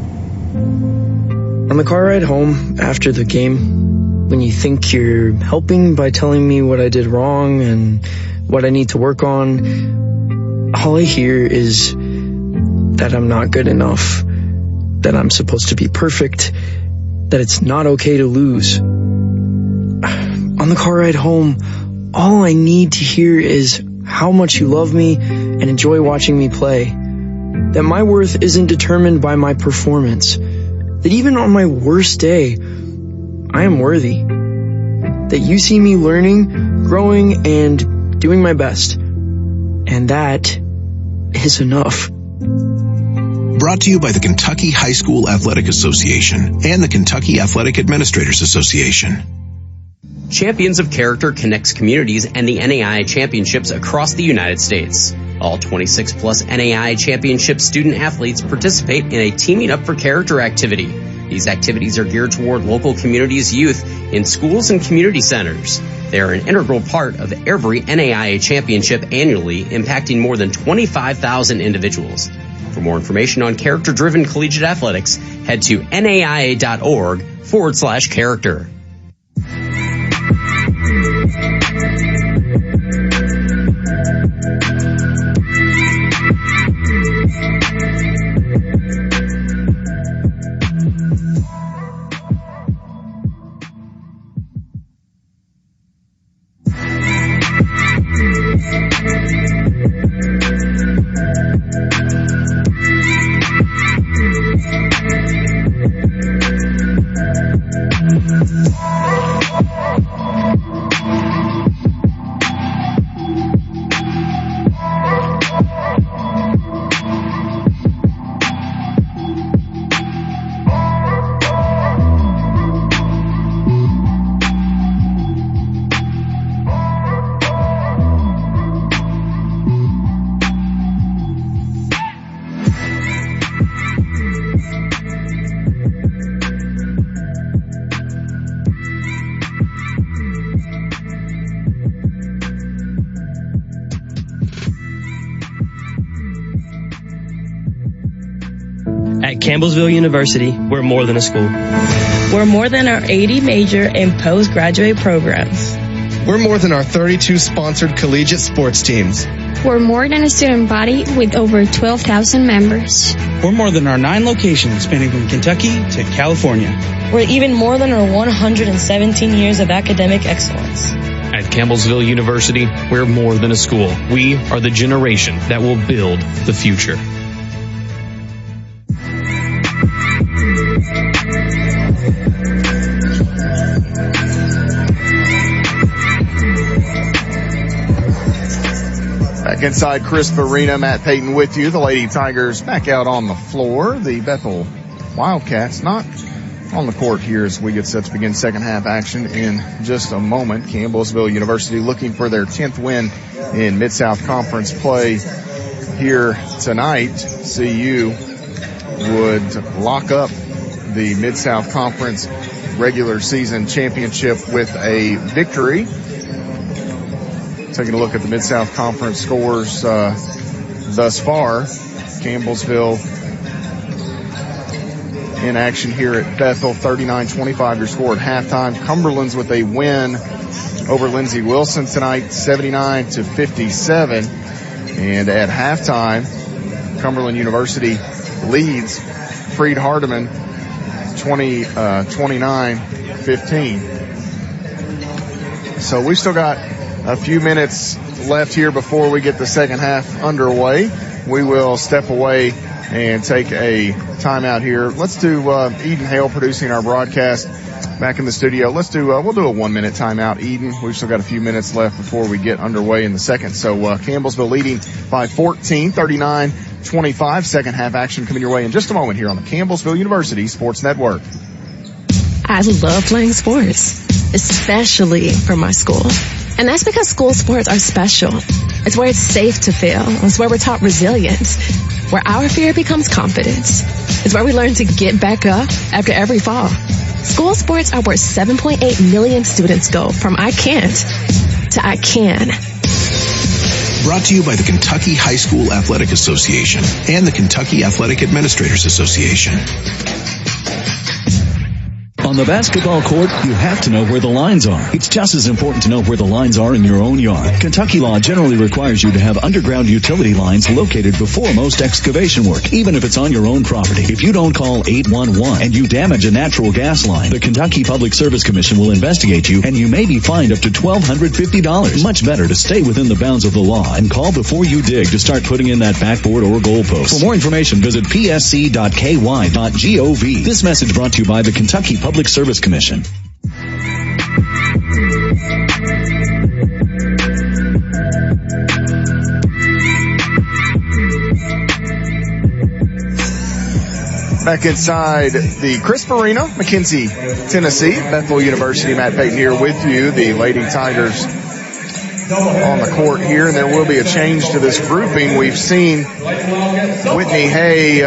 On the car ride home after the game, when you think you're helping by telling me what I did wrong and what I need to work on, all I hear is that I'm not good enough, that I'm supposed to be perfect, that it's not okay to lose. On the car ride home, all I need to hear is how much you love me and enjoy watching me play, that my worth isn't determined by my performance, that even on my worst day, I am worthy, that you see me learning, growing, and doing my best, and that is enough. Brought to you by the Kentucky High School Athletic Association and the Kentucky Athletic Administrators Association. Champions of Character connects communities and the NAIA championships across the United States. All 26-plus NAIA championship student athletes participate in a Teaming Up for Character activity. These activities are geared toward local communities' youth in schools and community centers. They are an integral part of every NAIA championship annually, impacting more than 25,000 individuals. For more information on character-driven collegiate athletics, head to naia.org/character. At Campbellsville University, we're more than a school. We're more than our 80 major and postgraduate programs. We're more than our 32 sponsored collegiate sports teams. We're more than a student body with over 12,000 members. We're more than our 9 locations spanning from Kentucky to California. We're even more than our 117 years of academic excellence. At At Campbellsville University, we're more than a school. We are the generation that will build the future. Back inside Crisp Arena, Matt Payton with you. The Lady Tigers back out on the floor. The Bethel Wildcats not on the court here as we get set to begin second half action in just a moment. Campbellsville University looking for their 10th win in Mid-South Conference play here tonight. CU would lock up the Mid-South Conference regular season championship with a victory. Taking a look at the Mid-South Conference scores thus far. Campbellsville in action here at Bethel, 39-25 your score at halftime. Cumberland's with a win over Lindsey Wilson tonight, 79-57. And at halftime, Cumberland University leads Freed Hardeman 29-15. So we still got a few minutes left here before we get the second half underway. We will step away and take a timeout here. Let's do Eden Hale producing our broadcast back in the studio. Let's do we'll do a 1 minute timeout. Eden, we've still got a few minutes left before we get underway in the second. So Campbellsville leading by 14, 39-25. Second half action coming your way in just a moment here on the Campbellsville University Sports Network. I love playing sports, especially for my school. And that's because school sports are special. It's where it's safe to fail. It's where we're taught resilience, where our fear becomes confidence. It's where we learn to get back up after every fall. School sports are where 7.8 million students go from I can't to I can. Brought to you by the Kentucky High School Athletic Association and the Kentucky Athletic Administrators Association. On the basketball court, you have to know where the lines are. It's just as important to know where the lines are in your own yard. Kentucky law generally requires you to have underground utility lines located before most excavation work, even if it's on your own property. If you don't call 811 and you damage a natural gas line, the Kentucky Public Service Commission will investigate you and you may be fined up to $1,250. Much better to stay within the bounds of the law and call before you dig to start putting in that backboard or goalpost. For more information, visit psc.ky.gov. This message brought to you by the Kentucky Public Service Commission. Back inside the Crisp Arena, McKenzie, Tennessee. Bethel University, Matt Payton here with you. The Lady Tigers on the court here, and there will be a change to this grouping. We've seen Whitney Hay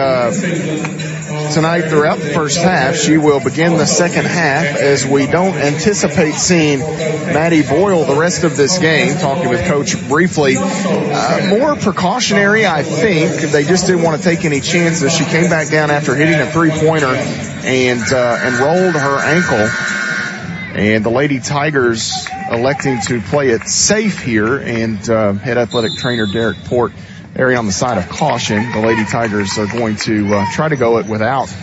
tonight throughout the first half. She will begin the second half as we don't anticipate seeing Maddie Boyle the rest of this game. Talking with Coach briefly, more precautionary, I think. They just didn't want to take any chances. She came back down after hitting a three-pointer and rolled her ankle. And the Lady Tigers electing to play it safe here, and head athletic trainer Derek Port erring on the side of caution. The Lady Tigers are going to try to go it without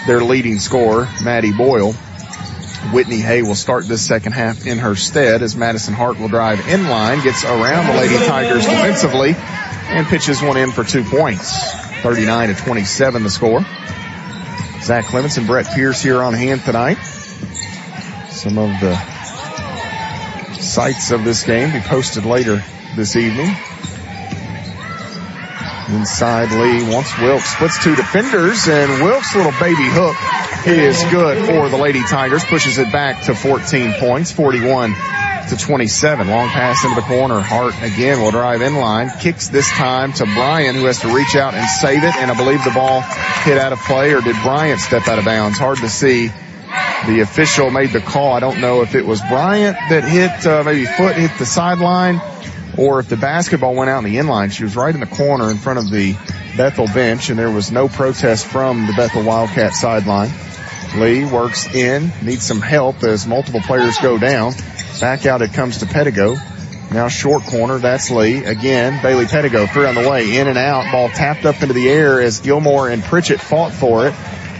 their leading scorer, Maddie Boyle. Whitney Hay will start this second half in her stead as Madison Hart will drive inline, gets around the Lady Tigers defensively, and pitches one in for 2 points. 39-27 the score. Zach Clements and Brett Pierce here on hand tonight. Some of the sights of this game be posted later this evening. Inside Lee wants Wilkes, splits two defenders, and Wilkes' little baby hook is good for the Lady Tigers, pushes it back to 14 points, 41-27. Long pass into the corner. Hart again will drive in line, kicks this time to Bryant, who has to reach out and save it, and I believe the ball hit out of play, or did Bryant step out of bounds? Hard to see. The official made the call. I don't know if it was Bryant that hit, maybe foot hit the sideline, or if the basketball went out in the inline. She was right in the corner in front of the Bethel bench, and there was no protest from the Bethel Wildcat sideline. Lee works in, needs some help as multiple players go down. Back out it comes to Pettigo. Now short corner, that's Lee. Again, Bailey Pettigo, three on the way, in and out. Ball tapped up into the air as Gilmore and Pritchett fought for it.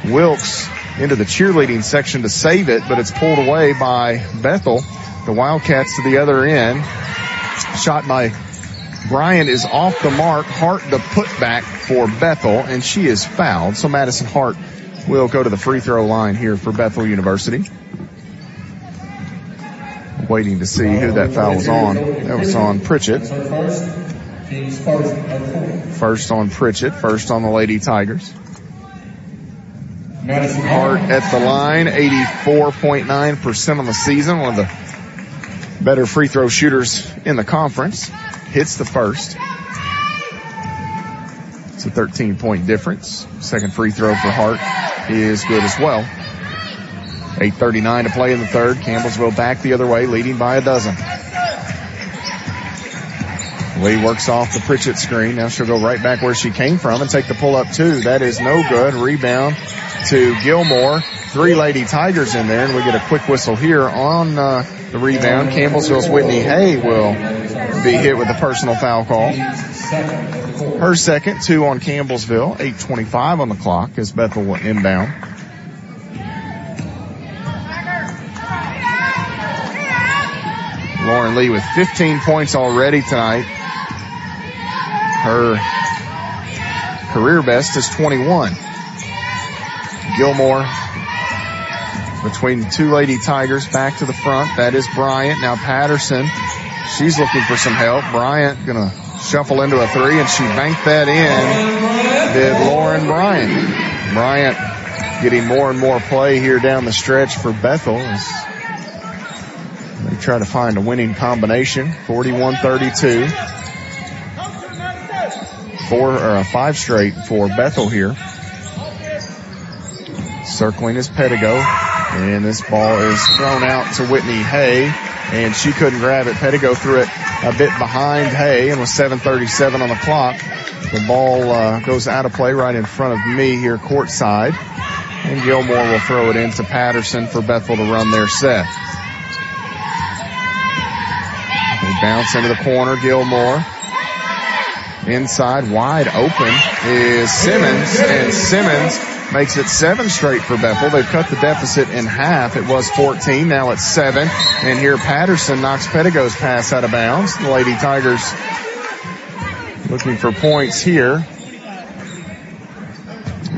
Wilkes into the cheerleading section to save it, but it's pulled away by Bethel. the Wildcats to the other end. Shot by Bryant is off the mark. Hart the putback for Bethel, and she is fouled. So Madison Hart will go to the free throw line here for Bethel University. Waiting to see who that foul was on. That was on Pritchett. First on Pritchett, first on the Lady Tigers. Hart at the line, 84.9% on the season. One of the better free throw shooters in the conference. Hits the first. It's a 13-point difference. Second free throw for Hart is good as well. 8:39 to play in the third. Campbellsville back the other way, leading by a dozen. Lee works off the Pritchett screen. Now she'll go right back where she came from and take the pull-up two. That is no good. Rebound to Gilmore. 3 Lady Tigers in there, and we get a quick whistle here on the rebound. Campbellsville's Whitney Hay will be hit with a personal foul call. Her second, 2 on Campbellsville. 8:25 on the clock as Bethel will inbound. Lauren Lee with 15 points already tonight. Her career best is 21. Gilmore between the 2 Lady Tigers, back to the front. That is Bryant. Now Patterson, she's looking for some help. Bryant gonna shuffle into a 3, and she banked that in. Did Lauren Bryant. Bryant getting more and more play here down the stretch for Bethel as they try to find a winning combination. 41-32. 5 straight for Bethel here. Circling is Pettigo, and this ball is thrown out to Whitney Hay, and she couldn't grab it. Pettigo threw it a bit behind Hay, and with 7:37 on the clock, the ball goes out of play right in front of me here courtside, and Gilmore will throw it into Patterson for Bethel to run their set. They bounce into the corner. Gilmore inside, wide open is Simmons, and Simmons makes it 7 straight for Bethel. They've cut the deficit in half. It was 14, now it's 7. And here Patterson knocks Pettigo's pass out of bounds. The Lady Tigers looking for points here,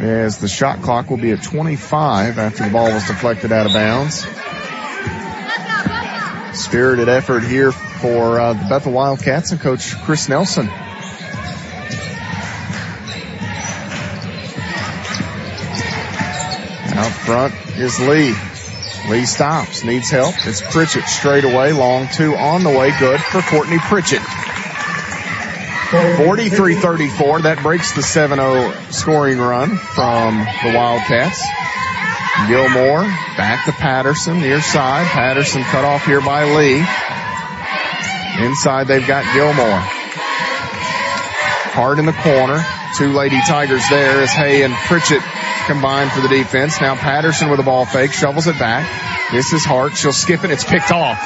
as the shot clock will be at 25 after the ball was deflected out of bounds. Spirited effort here for the Bethel Wildcats and Coach Chris Nelson. Out front is Lee. Lee stops, needs help. It's Pritchett straight away. Long 2 on the way. Good for Courtney Pritchett. 43-34. That breaks the 7-0 scoring run from the Wildcats. Gilmore back to Patterson, near side. Patterson cut off here by Lee. Inside they've got Gilmore. Hard in the corner. 2 Lady Tigers there as Hay and Pritchett combined for the defense. Now Patterson with a ball fake, shovels it back. This is Hart. She'll skip it. It's picked off.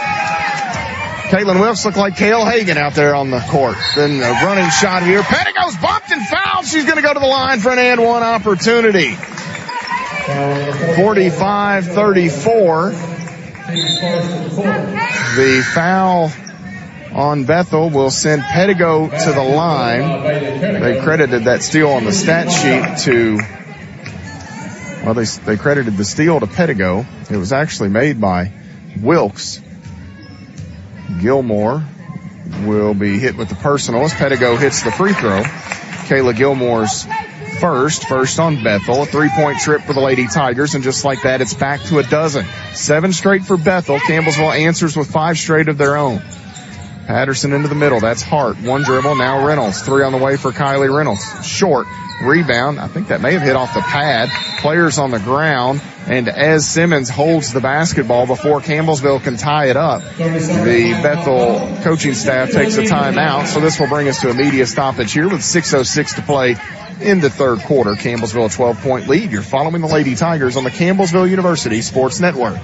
Caitlin Wilkes looked like Kale Hagan out there on the court. Then a running shot here. Pettigo's bumped and fouled. She's going to go to the line for an and one opportunity. 45-34. The foul on Bethel will send Pettigo to the line. They credited that steal on the stat sheet to, well, they credited the steal to Pettigo. It was actually made by Wilkes. Gilmore will be hit with the personal as Pettigo hits the free throw. Kayla Gilmore's first on Bethel. A 3-point trip for the Lady Tigers, and just like that, it's back to a dozen. 7 straight for Bethel. Campbellsville answers with 5 straight of their own. Patterson into the middle. That's Hart. 1 dribble. Now Reynolds. 3 on the way for Kylie Reynolds. Short. Rebound. I think that may have hit off the pad. Players on the ground. And as Simmons holds the basketball before Campbellsville can tie it up, the Bethel coaching staff takes a timeout. So this will bring us to a media stoppage here with 6:06 to play in the third quarter. Campbellsville a 12-point lead. You're following the Lady Tigers on the Campbellsville University Sports Network.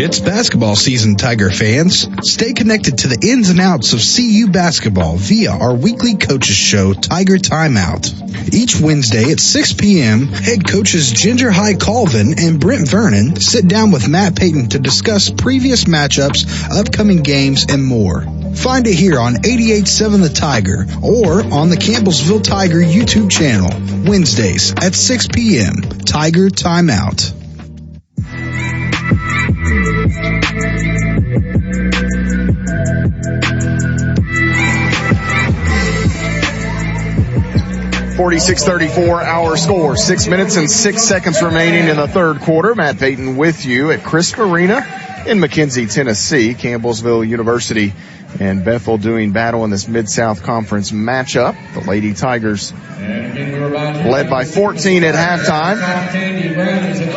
It's basketball season, Tiger fans. Stay connected to the ins and outs of CU basketball via our weekly coaches show, Tiger Timeout. Each Wednesday at 6 p.m., head coaches Ginger High Colvin and Brent Vernon sit down with Matt Payton to discuss previous matchups, upcoming games, and more. Find it here on 88.7 The Tiger or on the Campbellsville Tiger YouTube channel, Wednesdays at 6 p.m. Tiger Timeout. .46-34 our score. 6 minutes and 6 seconds remaining in the third quarter. Matt Payton with you at Crisp Arena in McKenzie, Tennessee. Campbellsville University and Bethel doing battle in this Mid-South Conference matchup. The Lady Tigers led by 14 at halftime.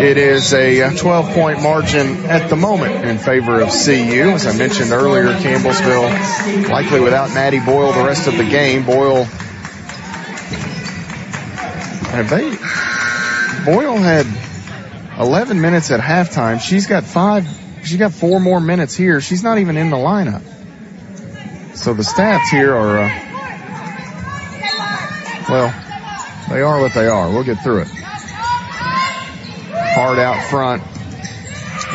It is a 12-point margin at the moment in favor of CU. As I mentioned earlier, Campbellsville likely without Maddie Boyle the rest of the game. Boyle had 11 minutes at halftime. She's got 4 more minutes here. She's not even in the lineup. So the stats here are, they are what they are. We'll get through it. Hart out front,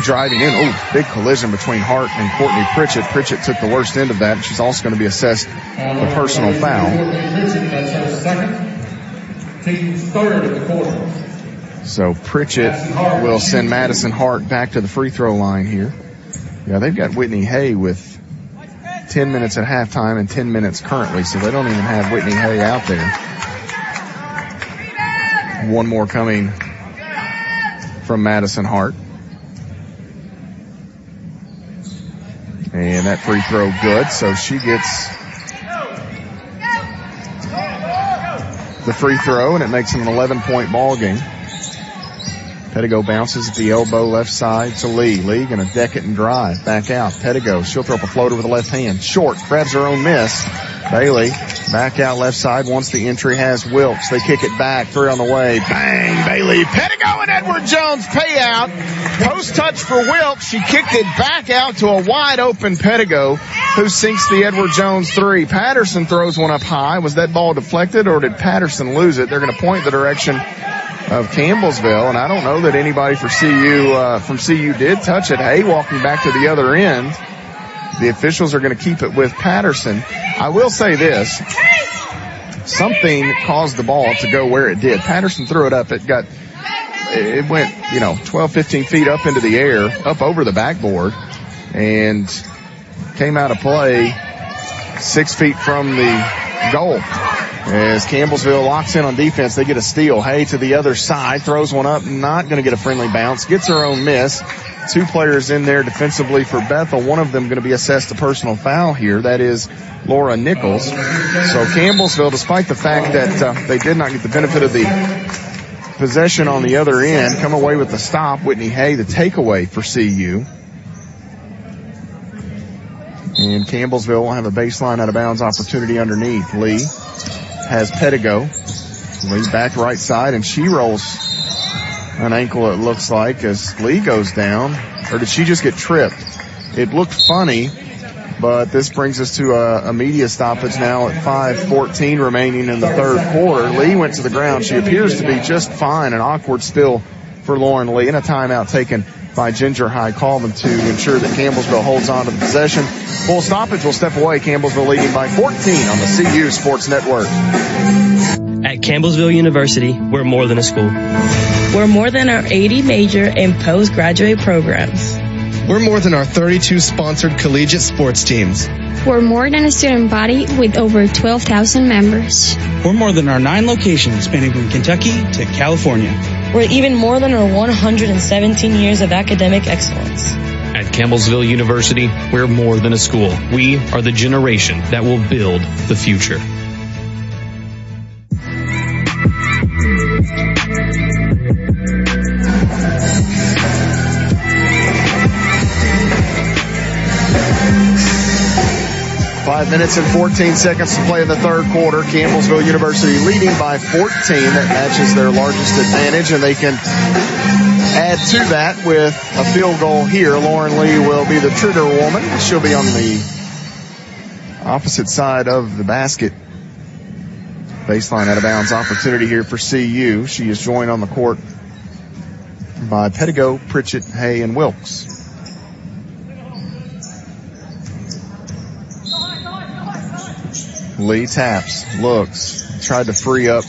driving in. Oh, big collision between Hart and Courtney Pritchett. Pritchett took the worst end of that, and she's also going to be assessed a personal foul. That's her second. Team's third of the quarter. So Pritchett will send Madison Hart back to the free throw line here. Yeah, they've got Whitney Hay with 10 minutes at halftime and 10 minutes currently, so they don't even have Whitney Hay out there. One more coming from Madison Hart. And that free throw good, so she gets the free throw, and it makes it an 11-point ball game. Pettigo bounces at the elbow left side to Lee. Lee going to deck it and drive. Back out. Pettigo, she'll throw up a floater with the left hand. Short, grabs her own miss. Bailey, back out left side. Once the entry has Wilkes. They kick it back. 3 on the way. Bang! Bailey, Pettigo, and Edward Jones payout. Post touch for Wilkes. She kicked it back out to a wide open Pettigo, who sinks the Edward Jones 3. Patterson throws one up high. Was that ball deflected, or did Patterson lose it? They're going to point the direction of Campbellsville, and I don't know that anybody from CU did touch it. Hay walking back to the other end. The officials are going to keep it with Patterson. I will say this. Something caused the ball to go where it did. Patterson threw it up. It went, 12, 15 feet up into the air, up over the backboard, and came out of play 6 feet from the goal. As Campbellsville locks in on defense, they get a steal. Hay to the other side, throws one up, not going to get a friendly bounce, gets her own miss. 2 players in there defensively for Bethel. One of them going to be assessed a personal foul here. That is Laura Nichols. So Campbellsville, despite the fact that they did not get the benefit of the possession on the other end, come away with the stop. Whitney Hay, the takeaway for CU. And Campbellsville will have a baseline out of bounds opportunity underneath. Lee has Pettigo. Lee back right side, and she rolls an ankle, it looks like, as Lee goes down. Or did she just get tripped? It looked funny, but this brings us to a media stoppage now at 5:14 remaining in the third quarter. Lee went to the ground. She appears to be just fine. An awkward spill for Lauren Lee, and a timeout taken by Ginger High Colvin to ensure that Campbellsville holds on to the possession. Full stoppage will step away. Campbellsville leading by 14 on the CU Sports Network. At Campbellsville University, we're more than a school. We're more than our 80 major and postgraduate programs. We're more than our 32 sponsored collegiate sports teams. We're more than a student body with over 12,000 members. We're more than our 9 locations spanning from Kentucky to California. We're even more than our 117 years of academic excellence. At Campbellsville University, we're more than a school. We are the generation that will build the future. Five minutes and 14 seconds to play in the third quarter. Campbellsville University leading by 14. That matches their largest advantage, and they can add to that with a field goal here. Lauren Lee will be the trigger woman. She'll be on the opposite side of the basket. Baseline out of bounds opportunity here for CU. She is joined on the court by Pettigo, Pritchett, Hay, and Wilkes. Lee taps, looks, tried to free up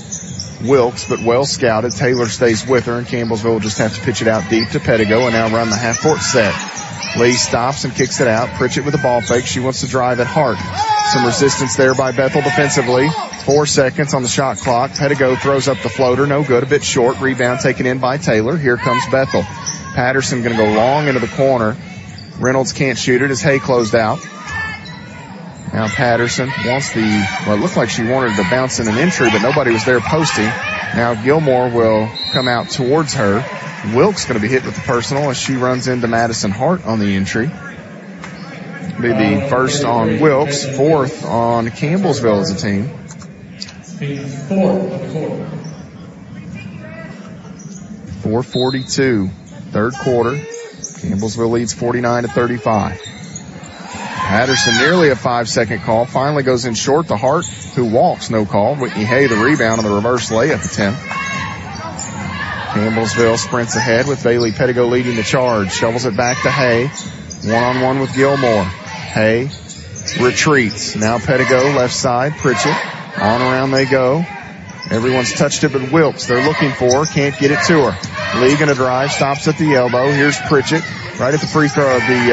Wilkes, but well scouted. Taylor stays with her, and Campbellsville will just have to pitch it out deep to Pettigo and now run the half-court set. Lee stops and kicks it out. Pritchett with the ball fake. She wants to drive at Hart. Some resistance there by Bethel defensively. 4 seconds on the shot clock. Pettigo throws up the floater. No good. A bit short. Rebound taken in by Taylor. Here comes Bethel. Patterson going to go long into the corner. Reynolds can't shoot it as Hay closed out. Now Patterson wants it looked like she wanted to bounce in an entry, but nobody was there posting. Now Gilmore will come out towards her. Wilkes going to be hit with the personal as she runs into Madison Hart on the entry. Be the first on Wilkes, fourth on Campbellsville as a team. 4:42, third quarter. Campbellsville leads 49-35. Patterson nearly a 5-second call. Finally goes in short to Hart, who walks, no call. Whitney Hay the rebound on the reverse layup attempt. Campbellsville sprints ahead with Bailey Pettigo leading the charge. Shovels it back to Hay. One-on-one with Gilmore. Hay retreats. Now Pettigo left side. Pritchett. On around they go. Everyone's touched it but Wilkes. They're looking for her. Can't get it to her. Lee gonna drive. Stops at the elbow. Here's Pritchett. Right at the free throw of the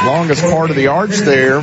longest part of the arch there.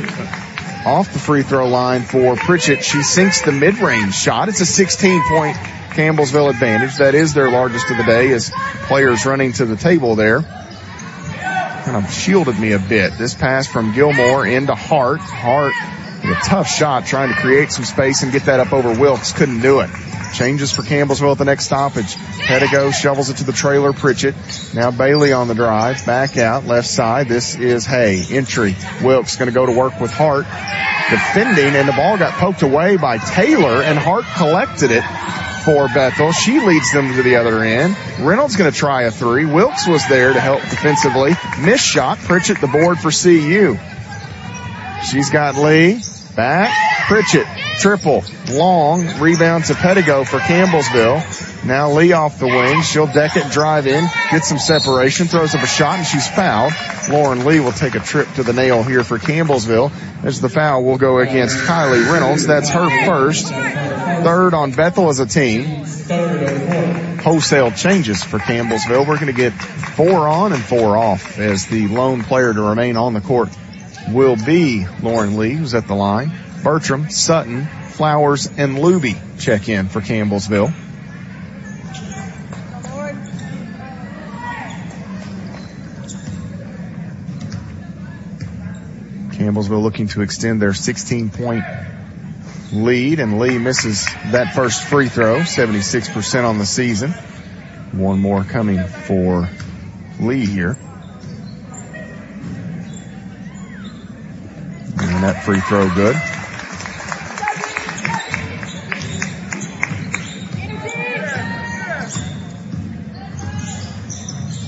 Off the free throw line for Pritchett. She sinks the mid-range shot. It's a 16-point Campbellsville advantage. That is their largest of the day as players running to the table there. Kind of shielded me a bit. This pass from Gilmore into Hart. Hart with a tough shot trying to create some space and get that up over Wilkes. Couldn't do it. Changes for Campbellsville at the next stoppage. Pettigo shovels it to the trailer. Pritchett. Now Bailey on the drive. Back out left side. This is Hay. Entry. Wilkes going to go to work with Hart. Defending, and the ball got poked away by Taylor, and Hart collected it for Bethel. She leads them to the other end. Reynolds going to try a three. Wilkes was there to help defensively. Missed shot. Pritchett the board for CU. She's got Lee. Back. Pritchett. Triple. Long. Rebound to Pettigo for Campbellsville. Now Lee off the wing. She'll deck it, drive in, get some separation, throws up a shot, and she's fouled. Lauren Lee will take a trip to the nail here for Campbellsville as the foul will go against Kylie Reynolds. That's her first. Third on Bethel as a team. Wholesale changes for Campbellsville. We're going to get 4 on and 4 off as the lone player to remain on the court will be Lauren Lee, who's at the line. Bertram, Sutton, Flowers, and Luby check in for Campbellsville. Campbellsville looking to extend their 16-point lead, and Lee misses that first free throw, 76% on the season. One more coming for Lee here. And that free throw good.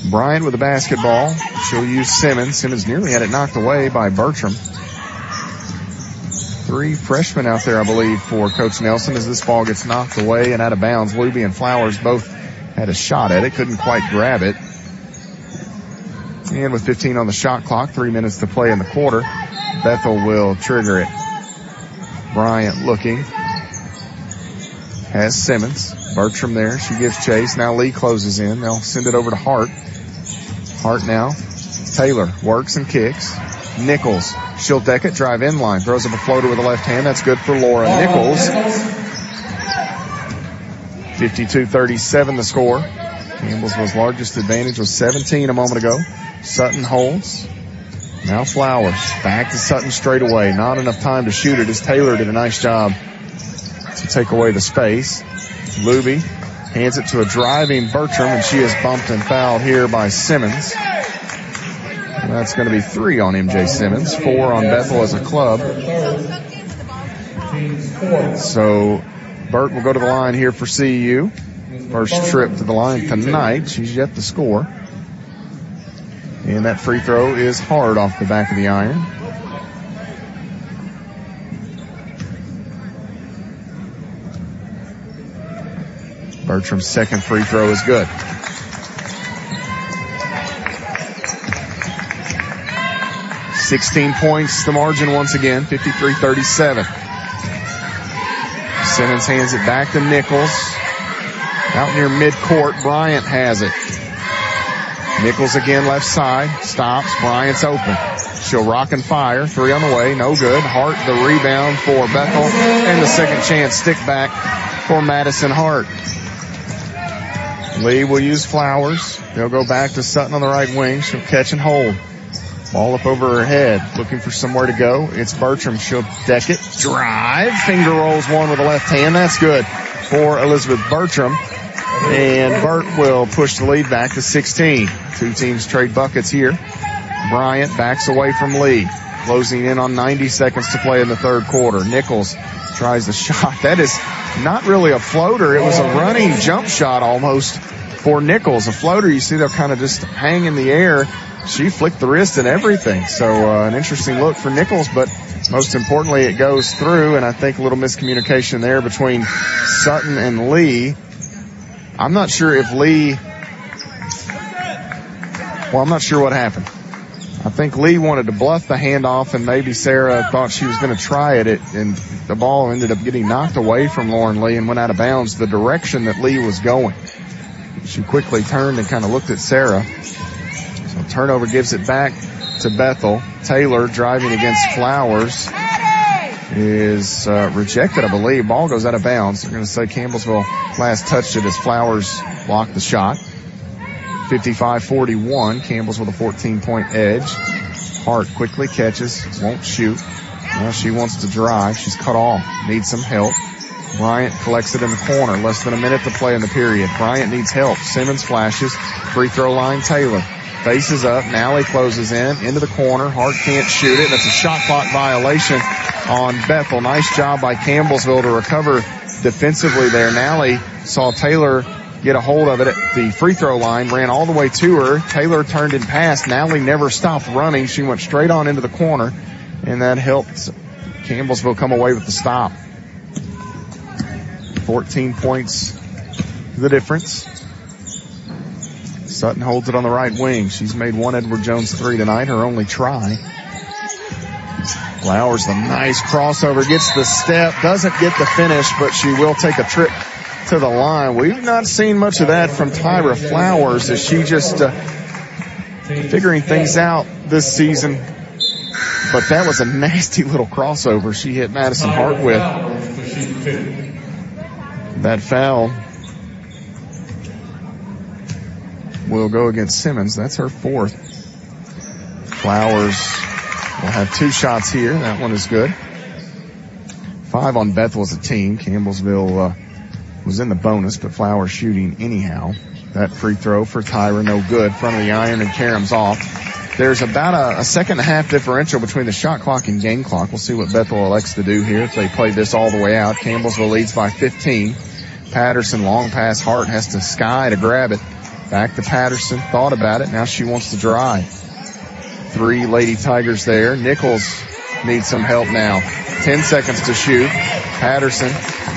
Bryant with the basketball. She'll use Simmons. Simmons nearly had it knocked away by Bertram. 3 freshmen out there, I believe, for Coach Nelson as this ball gets knocked away and out of bounds. Luby and Flowers both had a shot at it. Couldn't quite grab it. And with 15 on the shot clock, 3 minutes to play in the quarter, Bethel will trigger it. Bryant looking. Has Simmons. Bertram there. She gives chase. Now Lee closes in. They'll send it over to Hart. Hart now. Taylor works and kicks. Nichols. She'll deck it. Drive in line. Throws up a floater with the left hand. That's good for Laura Nichols. 52-37 the score. Campbellsville's largest advantage was 17 a moment ago. Sutton holds. Now Flowers. Back to Sutton straight away. Not enough time to shoot it as Taylor did a nice job to take away the space. Luby hands it to a driving Bertram, and she is bumped and fouled here by Simmons. And that's going to be 3 on MJ Simmons, 4 on Bethel as a club. So Burt will go to the line here for CU. first trip to the line tonight. She's yet to score. And that free throw is hard off the back of the iron. Bertram's second free throw is good. $16 points, the margin once again, 53-37. Simmons hands it back to Nichols. Out near midcourt, Bryant has it. Nichols again left side, stops, Bryant's open. She'll rock and fire, three on the way, no good. Hart the rebound for Bethel, and the second chance stick back for Madison Hart. Lee will use Flowers. They'll go back to Sutton on the right wing. She'll catch and hold. Ball up over her head, looking for somewhere to go. It's Bertram. She'll deck it. Drive. Finger rolls one with the left hand. That's good for Elizabeth Bertram. And Burt will push the lead back to 16. Two teams trade buckets here. Bryant backs away from Lee. Closing in on 90 seconds to play in the third quarter. Nichols tries the shot. That is not really a floater. It was a running jump shot almost for Nichols. A floater, you see, they'll kind of just hang in the air. She flicked the wrist and everything. So an interesting look for Nichols, but most importantly, it goes through, and I think a little miscommunication there between Sutton and Lee. I'm not sure if Lee, I'm not sure what happened. I think Lee wanted to bluff the handoff, and maybe Sarah thought she was going to try it, and the ball ended up getting knocked away from Lauren Lee and went out of bounds the direction that Lee was going. She quickly turned and kind of looked at Sarah. So turnover gives it back to Bethel. Taylor driving against Flowers is rejected, I believe. Ball goes out of bounds. They're going to say Campbellsville last touched it as Flowers blocked the shot. 55-41. Campbell's with a 14-point edge. Hart quickly catches, won't shoot. Now she wants to drive. She's cut off. Needs some help. Bryant collects it in the corner. Less than a minute to play in the period. Bryant needs help. Simmons flashes. Free throw line, Taylor. Faces up. Nally closes into the corner. Hart can't shoot it. That's a shot clock violation on Bethel. Nice job by Campbellsville to recover defensively there. Nally saw Taylor get a hold of it at the free throw line, ran all the way to her. Taylor turned and passed. Nally never stopped running. She went straight on into the corner, and that helped Campbellsville come away with the stop. 14 points, the difference. Sutton holds it on the right wing. She's made one Edward Jones three tonight, her only try. Flowers, the nice crossover, gets the step, doesn't get the finish, but she will take a trip to the line. We've not seen much of that from Tyra Flowers, as she just figuring things out this season. But that was a nasty little crossover she hit Madison Hart with. That foul will go against Simmons. That's her fourth. Flowers will have two shots here. That one is good. 5 on Bethel as a team. Campbellsville was in the bonus, but Flowers shooting anyhow. That free throw for Tyra, no good. Front of the iron, and Karam's off. There's about a second and a half differential between the shot clock and game clock. We'll see what Bethel elects to do here if they play this all the way out. Campbellsville leads by 15. Patterson, long pass. Hart has to sky to grab it. Back to Patterson. Thought about it. Now she wants to drive. 3 Lady Tigers there. Nichols needs some help now. 10 seconds to shoot. Patterson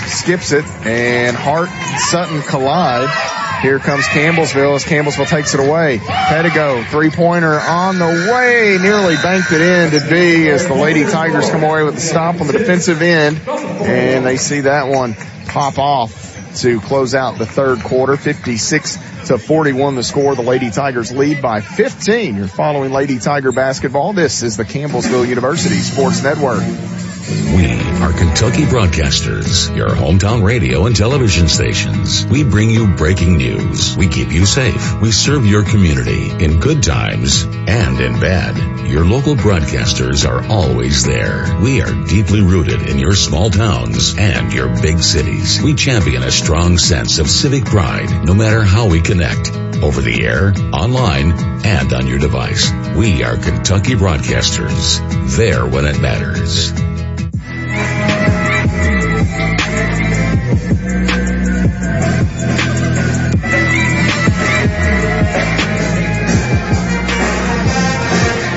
skips it, and Hart and Sutton collide. Here comes Campbellsville as Campbellsville takes it away. Pedigo, three-pointer on the way. Nearly banked it in. Did be as the Lady Tigers come away with the stop on the defensive end. And they see that one pop off to close out the third quarter. 56-41 the score. The Lady Tigers lead by 15. You're following Lady Tiger basketball. This is the Campbellsville University Sports Network. We are Kentucky Broadcasters, your hometown radio and television stations. We bring you breaking news. We keep you safe. We serve your community in good times and in bad. Your local broadcasters are always there. We are deeply rooted in your small towns and your big cities. We champion a strong sense of civic pride, no matter how we connect. Over the air, online, and on your device. We are Kentucky Broadcasters. There when it matters.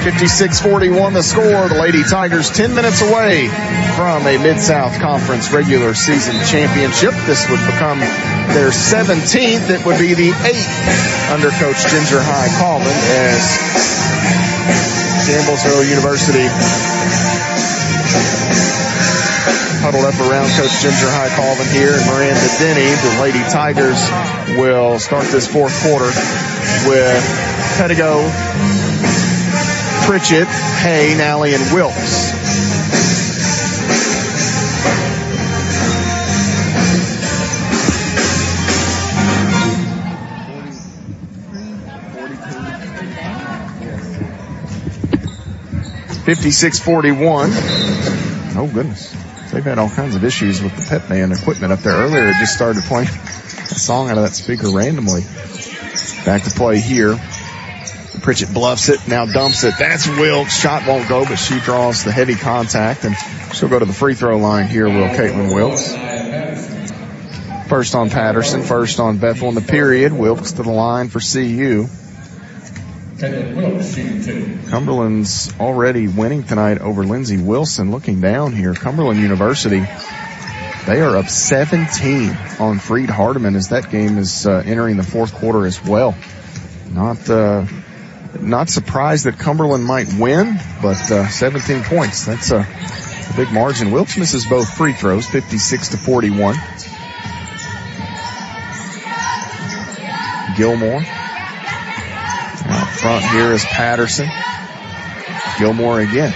56-41 the score. The Lady Tigers 10 minutes away from a Mid-South Conference regular season championship. This would become their 17th. It would be the 8th under Coach Ginger High Colvin as Campbellsville University huddled up around Coach Ginger High Colvin here and Miranda Denny. The Lady Tigers will start this fourth quarter with Pettigo, Pritchett, Hay, Nally, and Wilkes. $56-41. Oh, goodness. They've had all kinds of issues with the pep band equipment up there earlier. It just started playing a song out of that speaker randomly. Back to play here. Pritchett bluffs it, now dumps it. That's Wilkes. Shot won't go, but she draws the heavy contact, and she'll go to the free throw line here, will Caitlin Wilkes. First on Patterson, first on Bethel in the period. Wilkes to the line for CU. Cumberland's already winning tonight over Lindsey Wilson. Looking down here, Cumberland University, they are up 17 on Freed Hardeman as that game is entering the fourth quarter as well. Not surprised that Cumberland might win, but 17 points, that's a big margin. Wilkes misses both free throws, 56-41. Gilmore. Out front here is Patterson. Gilmore again.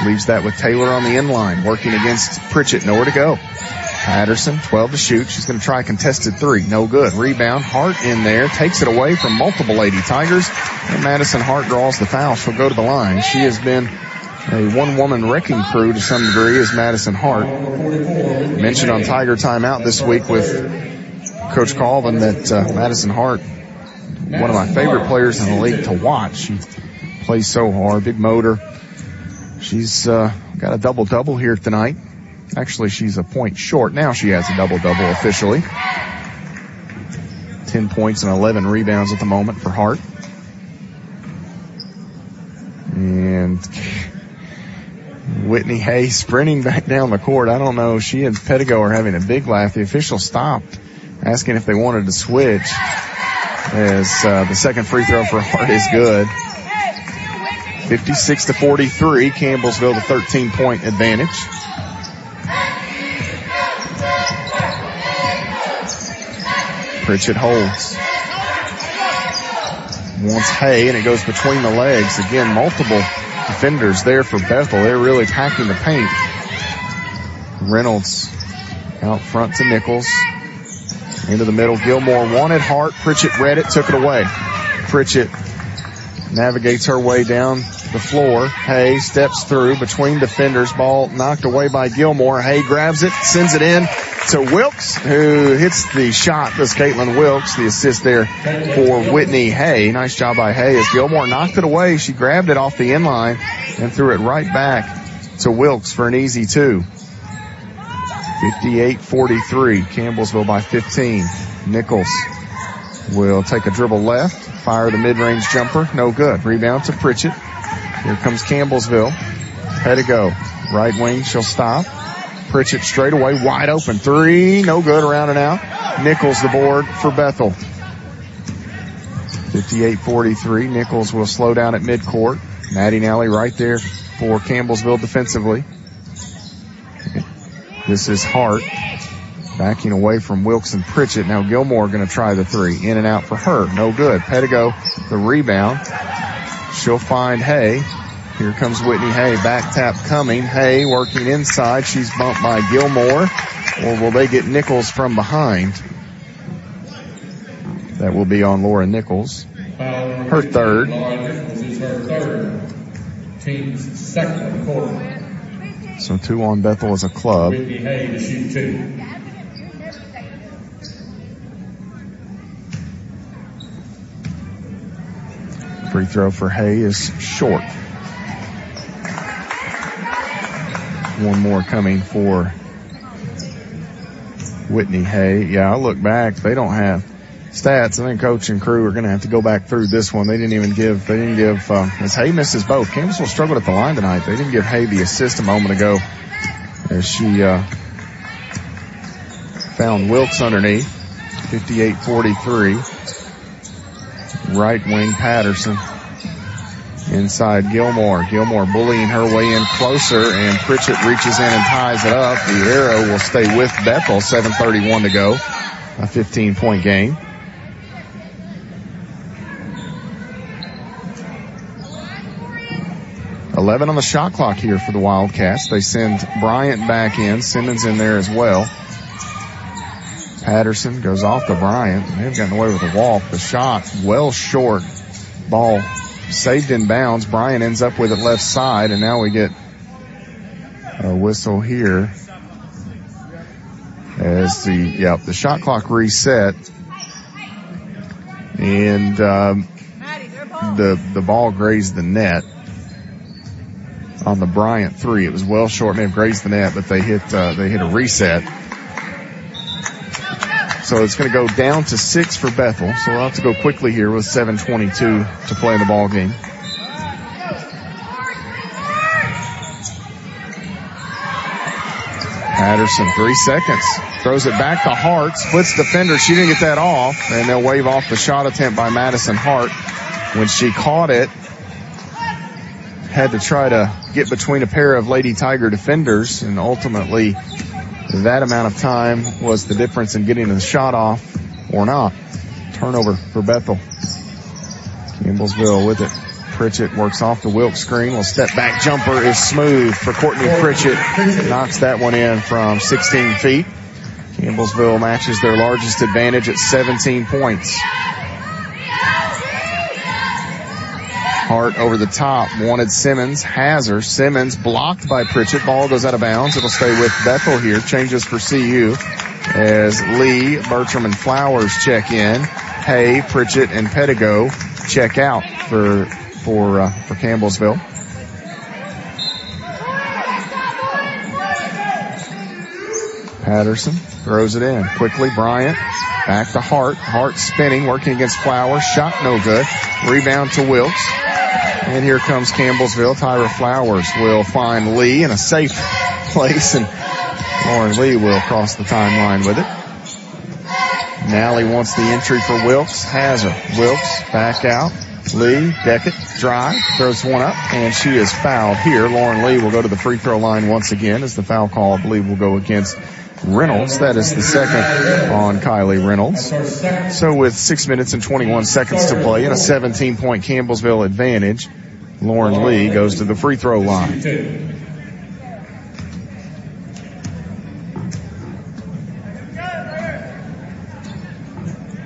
Leaves that with Taylor on the end line, working against Pritchett. Nowhere to go. Patterson, 12 to shoot. She's going to try a contested three. No good. Rebound. Hart in there. Takes it away from multiple Lady Tigers. And Madison Hart draws the foul. She'll go to the line. She has been a one-woman wrecking crew to some degree as Madison Hart. Mentioned on Tiger Timeout this week with Coach Colvin that Madison Hart, one of my favorite players in the league to watch. She plays so hard. Big motor. She's got a double-double here tonight. Actually, she's a point short. Now she has a double-double officially. 10 points and 11 rebounds at the moment for Hart. And Whitney Hay sprinting back down the court. I don't know. She and Pettigo are having a big laugh. The official stopped, asking if they wanted to switch, as the second free throw for Hart is good. 56-43. Campbellsville the 13-point advantage. Pritchett holds. Wants Hay, and it goes between the legs. Again, multiple defenders there for Bethel. They're really packing the paint. Reynolds out front to Nichols. Into the middle. Gilmore wanted Hart. Pritchett read it, took it away. Pritchett navigates her way down the floor. Hay steps through between defenders. Ball knocked away by Gilmore. Hay grabs it, sends it in to Wilkes, who hits the shot. That's Caitlin Wilkes, the assist there for Whitney Hay. Nice job by Hay as Gilmore knocked it away. She grabbed it off the end line and threw it right back to Wilkes for an easy two. 58-43. Campbellsville by 15. Nichols will take a dribble left, fire the mid-range jumper. No good. Rebound to Pritchett. Here comes Campbellsville. Pettigo, right wing, she'll stop. Pritchett straight away, wide open. Three, no good, around and out. Nichols the board for Bethel. 58-43. Nichols will slow down at midcourt. Maddie Nally right there for Campbellsville defensively. This is Hart backing away from Wilkes and Pritchett. Now Gilmore going to try the three. In and out for her. No good. Pettigo the rebound. She'll find Hay. Here comes Whitney Hay. Back tap coming. Hay working inside. She's bumped by Gilmore. Or will they get Nichols from behind? That will be on Laura Nichols. Her third. Team's second quarter. So 2 on Bethel as a club. Whitney Hay to shoot 2. Free throw for Hay is short. One more coming for Whitney Hay. Yeah, I'll look back. They don't have stats. I think coach and crew are going to have to go back through this one. They didn't give, as Hay misses both. Campbellsville struggled at the line tonight. They didn't give Hay the assist a moment ago as she, found Wilkes underneath. 58-43. Right wing Patterson. Inside Gilmore. Gilmore bullying her way in closer, and Pritchett reaches in and ties it up. The arrow will stay with Bethel. 7:31 to go. A 15-point game. $11 on the shot clock here for the Wildcats. They send Bryant back in. Simmons in there as well. Patterson goes off to Bryant. They've gotten away with a walk. The shot well short. Ball saved in bounds. Bryant ends up with it left side, and now we get a whistle here as the shot clock reset, and the ball grazed the net on the Bryant three. It was well short, may have grazed the net, but they hit a reset. So it's going to go down to 6 for Bethel. So we'll have to go quickly here with 7:22 to play in the ball game. Patterson, 3 seconds. Throws it back to Hart. Splits defender. She didn't get that off. And they'll wave off the shot attempt by Madison Hart. When she caught it, had to try to get between a pair of Lady Tiger defenders, and ultimately that amount of time was the difference in getting the shot off or not. Turnover for Bethel. Campbellsville with it. Pritchett works off the Wilkes screen. Well, step back jumper is smooth for Courtney Pritchett. Knocks that one in from 16 feet. Campbellsville matches their largest advantage at 17 points. Hart over the top, wanted Simmons, has her. Simmons blocked by Pritchett. Ball goes out of bounds. It'll stay with Bethel here. Changes for CU as Lee, Bertram, and Flowers check in. Hay, Pritchett, and Pedigo check out for Campbellsville. Patterson throws it in quickly. Bryant back to Hart. Hart spinning, working against Flowers. Shot no good. Rebound to Wilkes. And here comes Campbellsville. Tyra Flowers will find Lee in a safe place, and Lauren Lee will cross the timeline with it. Nally wants the entry for Wilkes. Has her. Wilkes back out. Lee, Beckett, drive, throws one up, and she is fouled here. Lauren Lee will go to the free throw line once again as the foul call, I believe, will go against Reynolds. That is the second on Kylie Reynolds. So with 6 minutes and 21 seconds to play and a 17-point Campbellsville advantage, Lauren Lee goes to the free throw line.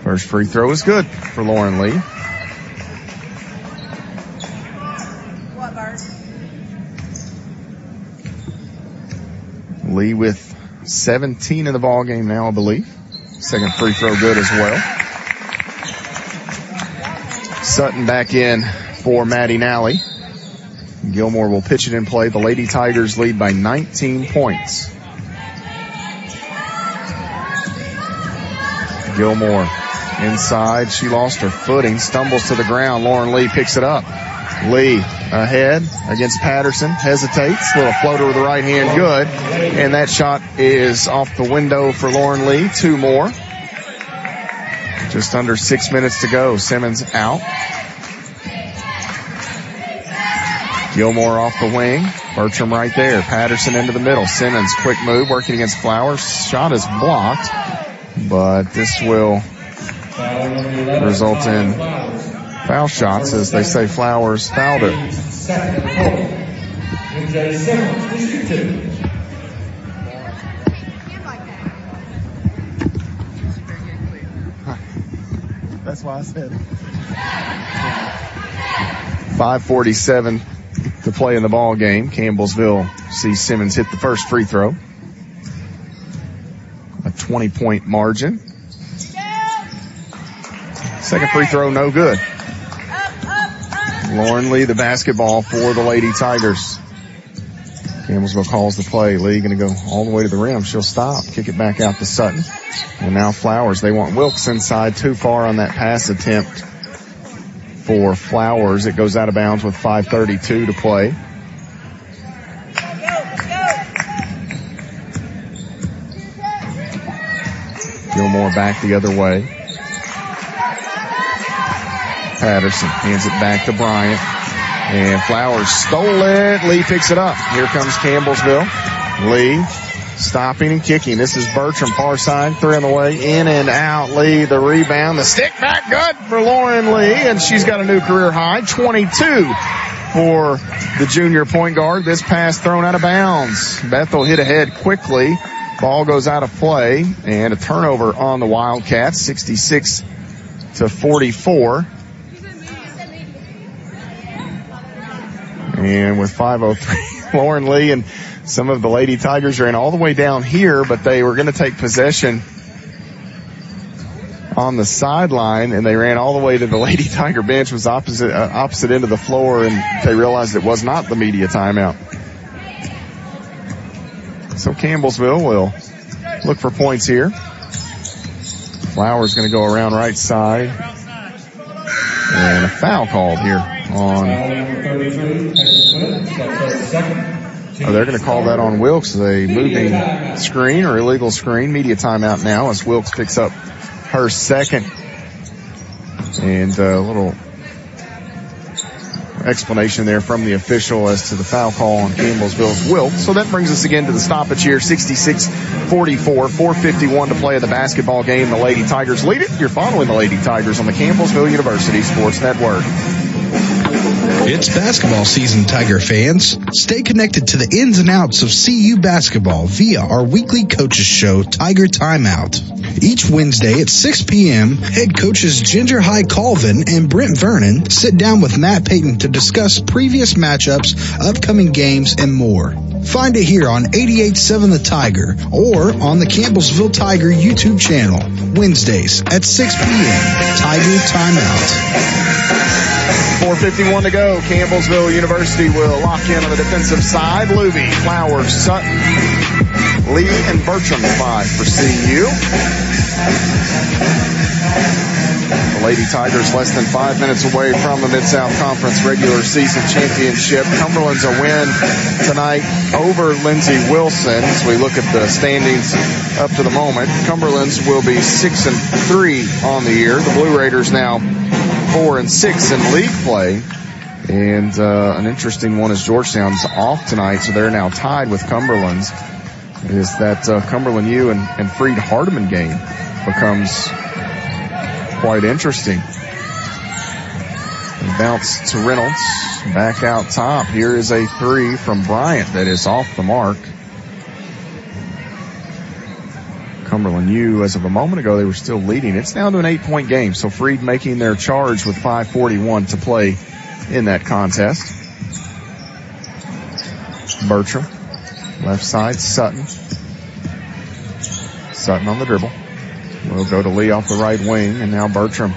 First free throw is good for Lauren Lee. Lee with 17 in the ball game now, I believe. Second free throw good as well. Sutton back in for Maddie Nally. Gilmore will pitch it in play. The Lady Tigers lead by 19 points. Gilmore inside. She lost her footing, stumbles to the ground. Lauren Lee picks it up. Lee ahead against Patterson, hesitates, little floater with the right hand, good, and that shot is off the window for Lauren Lee. 2 more. Just under 6 minutes to go. Simmons out. Gilmore off the wing. Bertram right there. Patterson into the middle. Simmons, quick move, working against Flowers. Shot is blocked, but this will result in foul shots as they say Flowers fouled it. That's why I said it. 5:47 to play in the ball game. Campbellsville sees Simmons hit the first free throw. A 20-point margin. Second free throw, no good. Lauren Lee, the basketball for the Lady Tigers. Campbellsville calls the play. Lee going to go all the way to the rim. She'll stop, kick it back out to Sutton. And now Flowers. They want Wilkes inside, too far on that pass attempt for Flowers. It goes out of bounds with 5:32 to play. Gilmore back the other way. Patterson hands it back to Bryant. And Flowers stole it. Lee picks it up. Here comes Campbellsville. Lee stopping and kicking. This is Bertram, far side, three on the way, in and out. Lee, the rebound, the stick back, good for Lauren Lee, and she's got a new career high, 22 for the junior point guard. This pass thrown out of bounds. Bethel hit ahead quickly. Ball goes out of play, and a turnover on the Wildcats, 66-44. And with 5:03, Lauren Lee and some of the Lady Tigers ran all the way down here, but they were going to take possession on the sideline, and they ran all the way to the Lady Tiger bench, was opposite end of the floor, and they realized it was not the media timeout. So Campbellsville will look for points here. Flowers going to go around right side, and a foul called here on. They're going to call that on Wilkes, a moving screen or illegal screen. Media timeout now as Wilkes picks up her second. And a little explanation there from the official as to the foul call on Campbellsville's Wilkes. So that brings us again to the stoppage here, 66-44, 4:51 to play in the basketball game. The Lady Tigers lead it. You're following the Lady Tigers on the Campbellsville University Sports Network. It's basketball season, Tiger fans. Stay connected to the ins and outs of CU basketball via our weekly coaches show, Tiger Timeout. Each Wednesday at 6 p.m., head coaches Ginger High Colvin and Brent Vernon sit down with Matt Payton to discuss previous matchups, upcoming games, and more. Find it here on 88.7 The Tiger or on the Campbellsville Tiger YouTube channel, Wednesdays at 6 p.m. Tiger Timeout. 4:51 to go. Campbellsville University will lock in on the defensive side. Luby, Flowers, Sutton, Lee, and Bertram five for CU. The Lady Tigers less than 5 minutes away from the Mid-South Conference regular season championship. Cumberland's a win tonight over Lindsey Wilson. As we look at the standings up to the moment, Cumberland's will be 6-3 on the year. The Blue Raiders now 4-6 in league play. And an interesting one is Georgetown's off tonight, so they're now tied with Cumberland's. Is that Cumberland U and Freed Hardeman game becomes quite interesting. And bounce to Reynolds. Back out top. Here is a three from Bryant that is off the mark. Cumberland U, as of a moment ago, they were still leading. It's down to an 8-point game, so Freed making their charge with 5:41 to play in that contest. Bertram, left side, Sutton. Sutton on the dribble. Will go to Lee off the right wing, and now Bertram.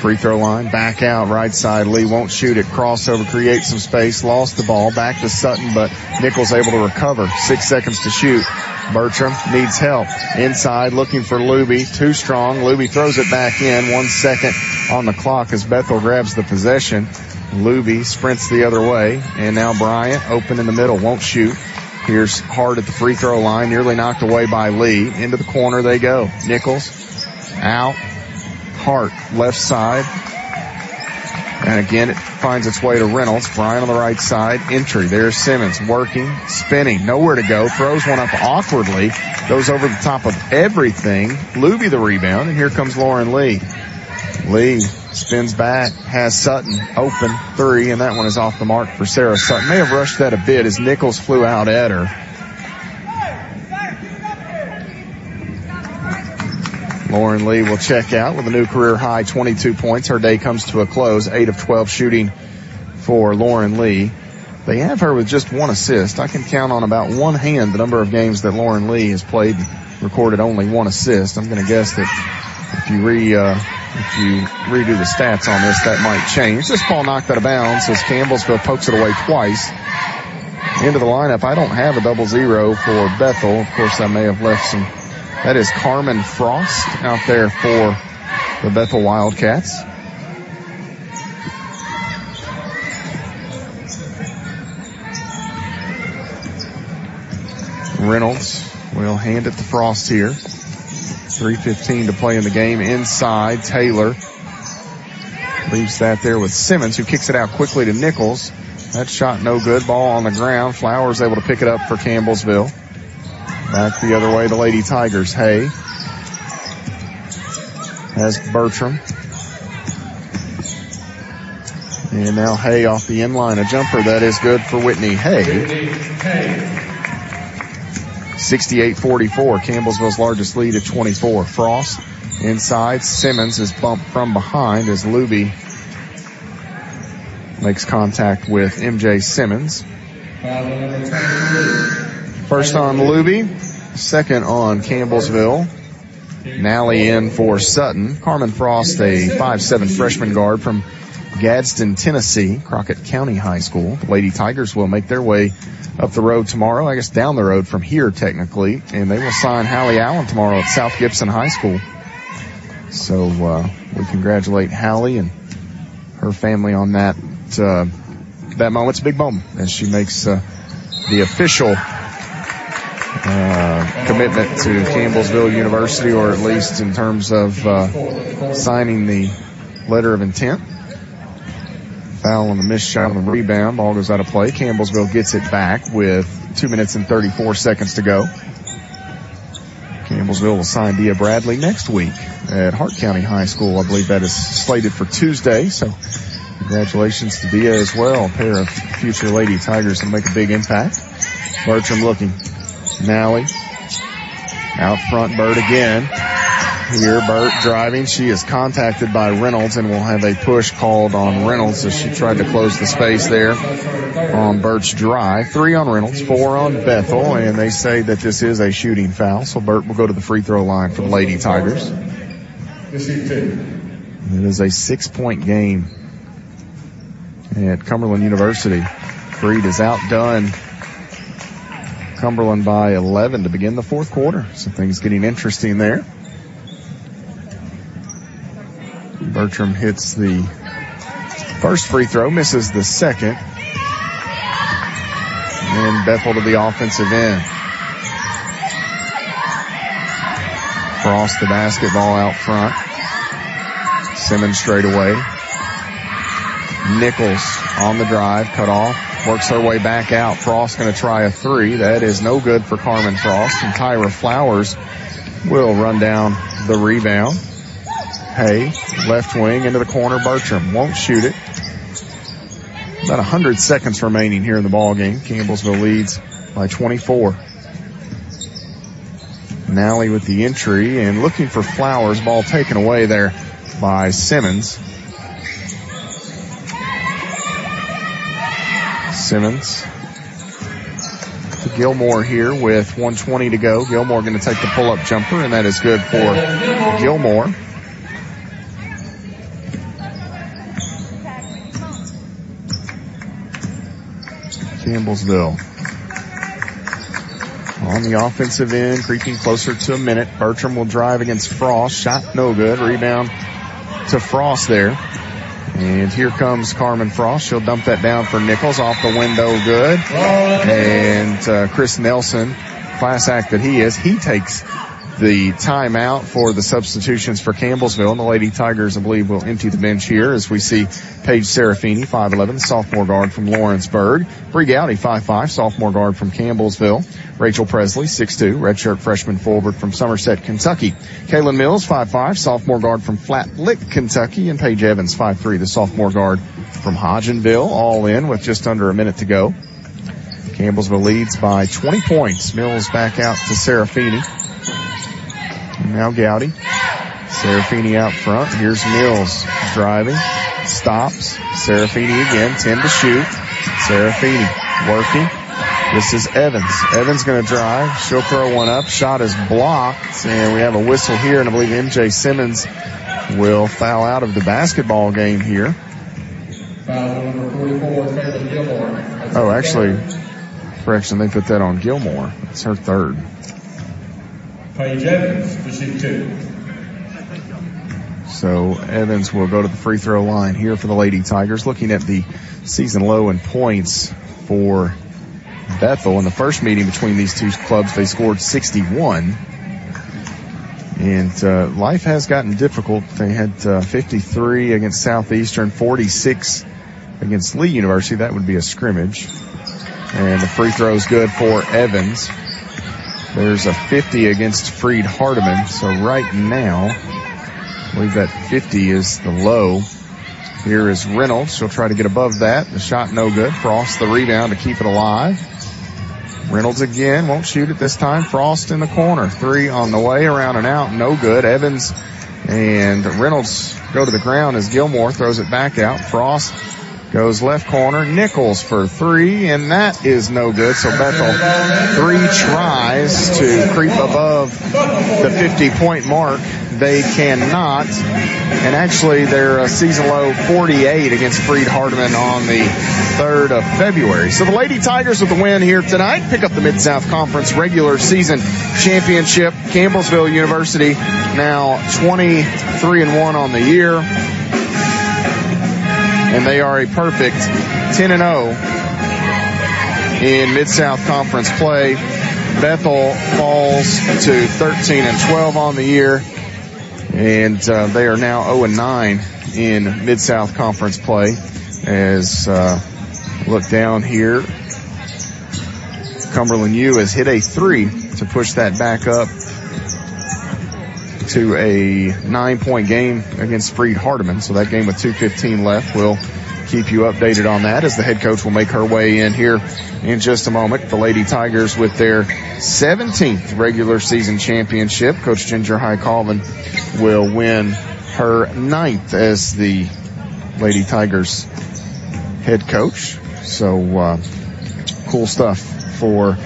Free throw line, back out, right side. Lee won't shoot it. Crossover, creates some space, lost the ball. Back to Sutton, but Nichols able to recover. 6 seconds to shoot. Bertram needs help. Inside, looking for Luby. Too strong. Luby throws it back in. 1 second on the clock as Bethel grabs the possession. Luby sprints the other way, and now Bryant open in the middle, won't shoot. Here's Hart at the free throw line, nearly knocked away by Lee. Into the corner they go. Nichols out. Hart left side. And again, it finds its way to Reynolds. Bryant on the right side. Entry. There's Simmons working, spinning, nowhere to go. Throws one up awkwardly. Goes over the top of everything. Luby the rebound, and here comes Lauren Lee. Lee spins back, has Sutton open three, and that one is off the mark for Sarah Sutton. May have rushed that a bit as Nichols flew out at her. Lauren Lee will check out with a new career high 22 points. Her day comes to a close, 8 of 12 shooting for Lauren Lee. They have her with just one assist. I can count on about one hand the number of games that Lauren Lee has played, recorded only one assist. I'm going to guess that if you redo the stats on this, that might change. This ball knocked out of bounds as Campbellsville pokes it away twice. into the lineup. I don't have a 00 for Bethel. Of course, I may have left some. That is Carmen Frost out there for the Bethel Wildcats. Reynolds will hand it to Frost here. 3:15 to play in the game. Inside, Taylor leaves that there with Simmons, who kicks it out quickly to Nichols. That shot no good. Ball on the ground. Flowers able to pick it up for Campbellsville. Back the other way, the Lady Tigers. Hay has Bertram. And now Hay off the end line. A jumper that is good for Whitney Hay. 68-44. Campbellsville's largest lead at 24. Frost inside. Simmons is bumped from behind as Luby makes contact with MJ Simmons. First on Luby, second on Campbellsville. Nally in for Sutton. Carmen Frost, a 5'7" freshman guard from Gadsden, Tennessee, Crockett County High School. The Lady Tigers will make their way up the road tomorrow, I guess down the road from here technically, and they will sign Hallie Allen tomorrow at South Gibson High School. So we congratulate Hallie and her family on that moment. It's a big moment as she makes the official commitment to Campbellsville University, or at least in terms of signing the letter of intent. Foul on the missed shot on the rebound. Ball goes out of play. Campbellsville gets it back with 2 minutes and 34 seconds to go. Campbellsville will sign Dia Bradley next week at Hart County High School. I believe that is slated for Tuesday. So congratulations to Dia as well. A pair of future Lady Tigers will make a big impact. Bertram looking. Nally. Out front, Bird again. Here, Burt driving. She is contacted by Reynolds and will have a push called on Reynolds as she tried to close the space there on Burt's drive. 3 on Reynolds, 4 on Bethel, and they say that this is a shooting foul, so Burt will go to the free throw line for the Lady Tigers. It is a 6-point game at Cumberland University. Freed is outdone Cumberland by 11 to begin the fourth quarter, so things getting interesting there. Bertram hits the first free throw, misses the second. And Bethel to the offensive end. Frost the basketball out front. Simmons straight away. Nichols on the drive, cut off. Works her way back out. Frost going to try a 3. That is no good for Carmen Frost. And Tyra Flowers will run down the rebound. Hay, left wing into the corner. Bertram won't shoot it. About 100 seconds remaining here in the ball game. Campbellsville leads by 24. Nally with the entry and looking for Flowers. Ball taken away there by Simmons. Simmons to Gilmore here with 1:20 to go. Gilmore going to take the pull-up jumper, and that is good for Gilmore. Campbellsville on the offensive end, creeping closer to a minute. Bertram will drive against Frost. Shot no good. Rebound to Frost there. And here comes Carmen Frost. She'll dump that down for Nichols. Off the window, good. And Chris Nelson, class act that he is, he takes the timeout for the substitutions for Campbellsville. And the Lady Tigers, I believe, will empty the bench here as we see Paige Serafini, 5'11", sophomore guard from Lawrenceburg. Bree Gowdy, 5'5", sophomore guard from Campbellsville. Rachel Presley, 6'2", redshirt freshman forward from Somerset, Kentucky. Kaylin Mills, 5'5", sophomore guard from Flat Lick, Kentucky. And Paige Evans, 5'3", the sophomore guard from Hodgenville, all in with just under a minute to go. Campbellsville leads by 20 points. Mills back out to Serafini. And now Gowdy. Serafini out front. Here's Mills driving. Stops. Serafini again. 10 to shoot. Serafini working. This is Evans. Evans going to drive. She'll throw one up. Shot is blocked. And we have a whistle here. And I believe MJ Simmons will foul out of the basketball game here. Foul number 44, Taylor Gilmore. Oh, actually, Correction, they put that on Gilmore. It's her third. Paige Evans, receive 2. So Evans will go to the free throw line here for the Lady Tigers. Looking at the season low in points for Bethel. In the first meeting between these two clubs, they scored 61. And life has gotten difficult. They had 53 against Southeastern, 46 against Lee University. That would be a scrimmage. And the free throw is good for Evans. There's a 50 against Freed Hardeman. So right now, I believe that 50 is the low. Here is Reynolds. She'll try to get above that. The shot no good. Frost the rebound to keep it alive. Reynolds again, won't shoot it this time. Frost in the corner. 3 on the way, around and out, no good. Evans and Reynolds go to the ground as Gilmore throws it back out. Frost goes left corner. Nichols for 3, and that is no good. So Bethel 3 tries to creep above the 50-point mark. They cannot. And actually, they're season low 48 against Freed Hardeman on the 3rd of February. So the Lady Tigers with the win here tonight pick up the Mid-South Conference regular season championship. Campbellsville University now 23-1 on the year. And they are a perfect 10-0 in Mid-South Conference play. Bethel falls to 13-12 on the year. And they are now 0-9 in Mid-South Conference play. As look down here, Cumberland U has hit a 3 to push that back up to a 9-point game against Freed Hardeman. So that game with 2:15 left, we'll keep you updated on that as the head coach will make her way in here in just a moment. The Lady Tigers with their 17th regular season championship. Coach Ginger High Colvin will win her 9th as the Lady Tigers head coach. So cool stuff for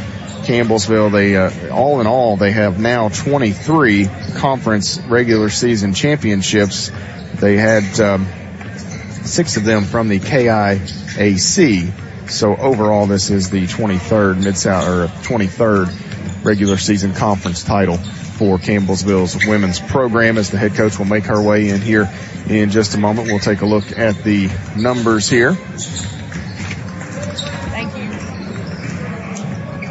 Campbellsville. They all in all, they have now 23 conference regular season championships. They had 6 of them from the KIAC. So overall, this is the 23rd Mid-South or 23rd regular season conference title for Campbellsville's women's program. As the head coach will make her way in here in just a moment, we'll take a look at the numbers here.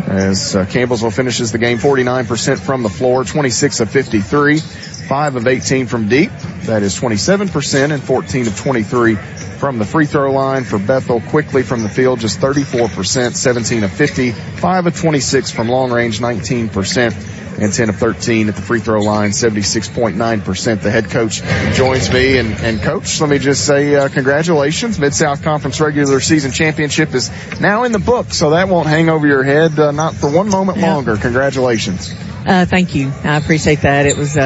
As Campbellsville finishes the game 49% from the floor, 26 of 53, 5 of 18 from deep. That is 27%, and 14 of 23 from the free throw line. For Bethel, quickly from the field, just 34%, 17 of 50, 5 of 26 from long range, 19%, and 10 of 13 at the free throw line, 76.9%. The head coach joins me. And Coach, let me just say congratulations. Mid-South Conference regular season championship is now in the book, so that won't hang over your head, not for one moment longer. Congratulations. Thank you. I appreciate that. It was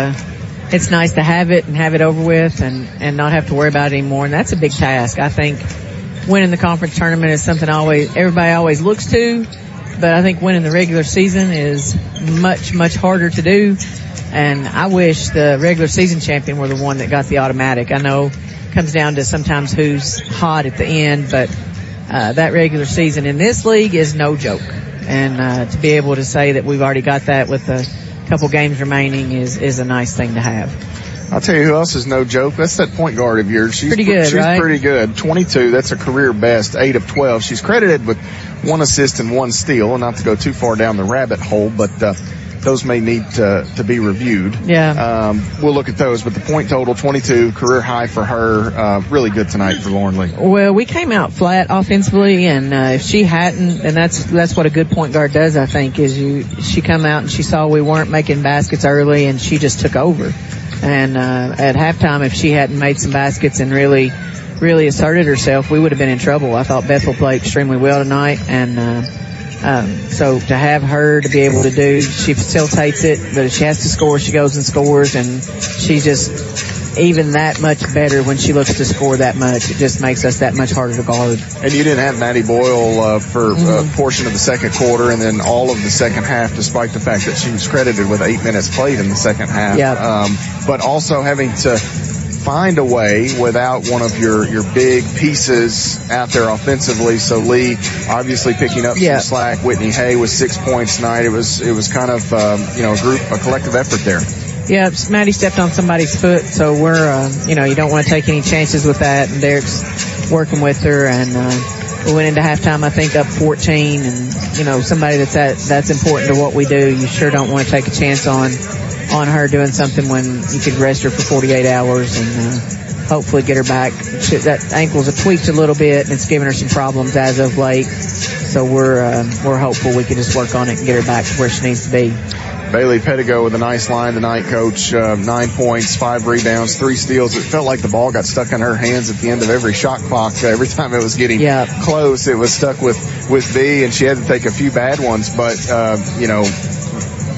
it's nice to have it and have it over with and not have to worry about it anymore. And that's a big task. I think winning the conference tournament is something everybody always looks to. But I think winning the regular season is much, much harder to do. And I wish the regular season champion were the one that got the automatic. I know it comes down to sometimes who's hot at the end, but that regular season in this league is no joke. And to be able to say that we've already got that with a couple games remaining is a nice thing to have. I'll tell you who else is no joke. That's that point guard of yours. She's pretty good, right? She's pretty good. 22, that's a career best, 8 of 12. She's credited with 1 assist and 1 steal, and not to go too far down the rabbit hole, but those may need to be reviewed. Yeah. We'll look at those, but the point total, 22, career high for her. Really good tonight for Lauren Lee. Well, we came out flat offensively, and if she hadn't, and that's what a good point guard does, I think, is she come out and she saw we weren't making baskets early, and she just took over. And at halftime, if she hadn't made some baskets and really asserted herself, we would have been in trouble. I thought Bethel played extremely well tonight, and so to have her to be able to do, she facilitates it, but if she has to score, she goes and scores, and she's just even that much better when she looks to score that much. It just makes us that much harder to guard. And you didn't have Maddie Boyle for a portion of the second quarter and then all of the second half, despite the fact that she was credited with 8 minutes played in the second half. Yep. But also having to find a way without one of your big pieces out there offensively. So Lee obviously picking up some slack. Whitney Hay with 6 points tonight. It was kind of a collective effort there. Yeah, Maddie stepped on somebody's foot, so we're you don't want to take any chances with that. And Derek's working with her, and we went into halftime I think up 14, and somebody that's important to what we do. You sure don't want to take a chance on her doing something when you could rest her for 48 hours and hopefully get her back. That ankle's tweaked a little bit, and it's giving her some problems as of late. So we're hopeful we can just work on it and get her back to where she needs to be. Bailey Pettigo with a nice line tonight, Coach. 9 points, 5 rebounds, 3 steals. It felt like the ball got stuck in her hands at the end of every shot clock. Every time it was getting close, it was stuck with B, and she had to take a few bad ones. But,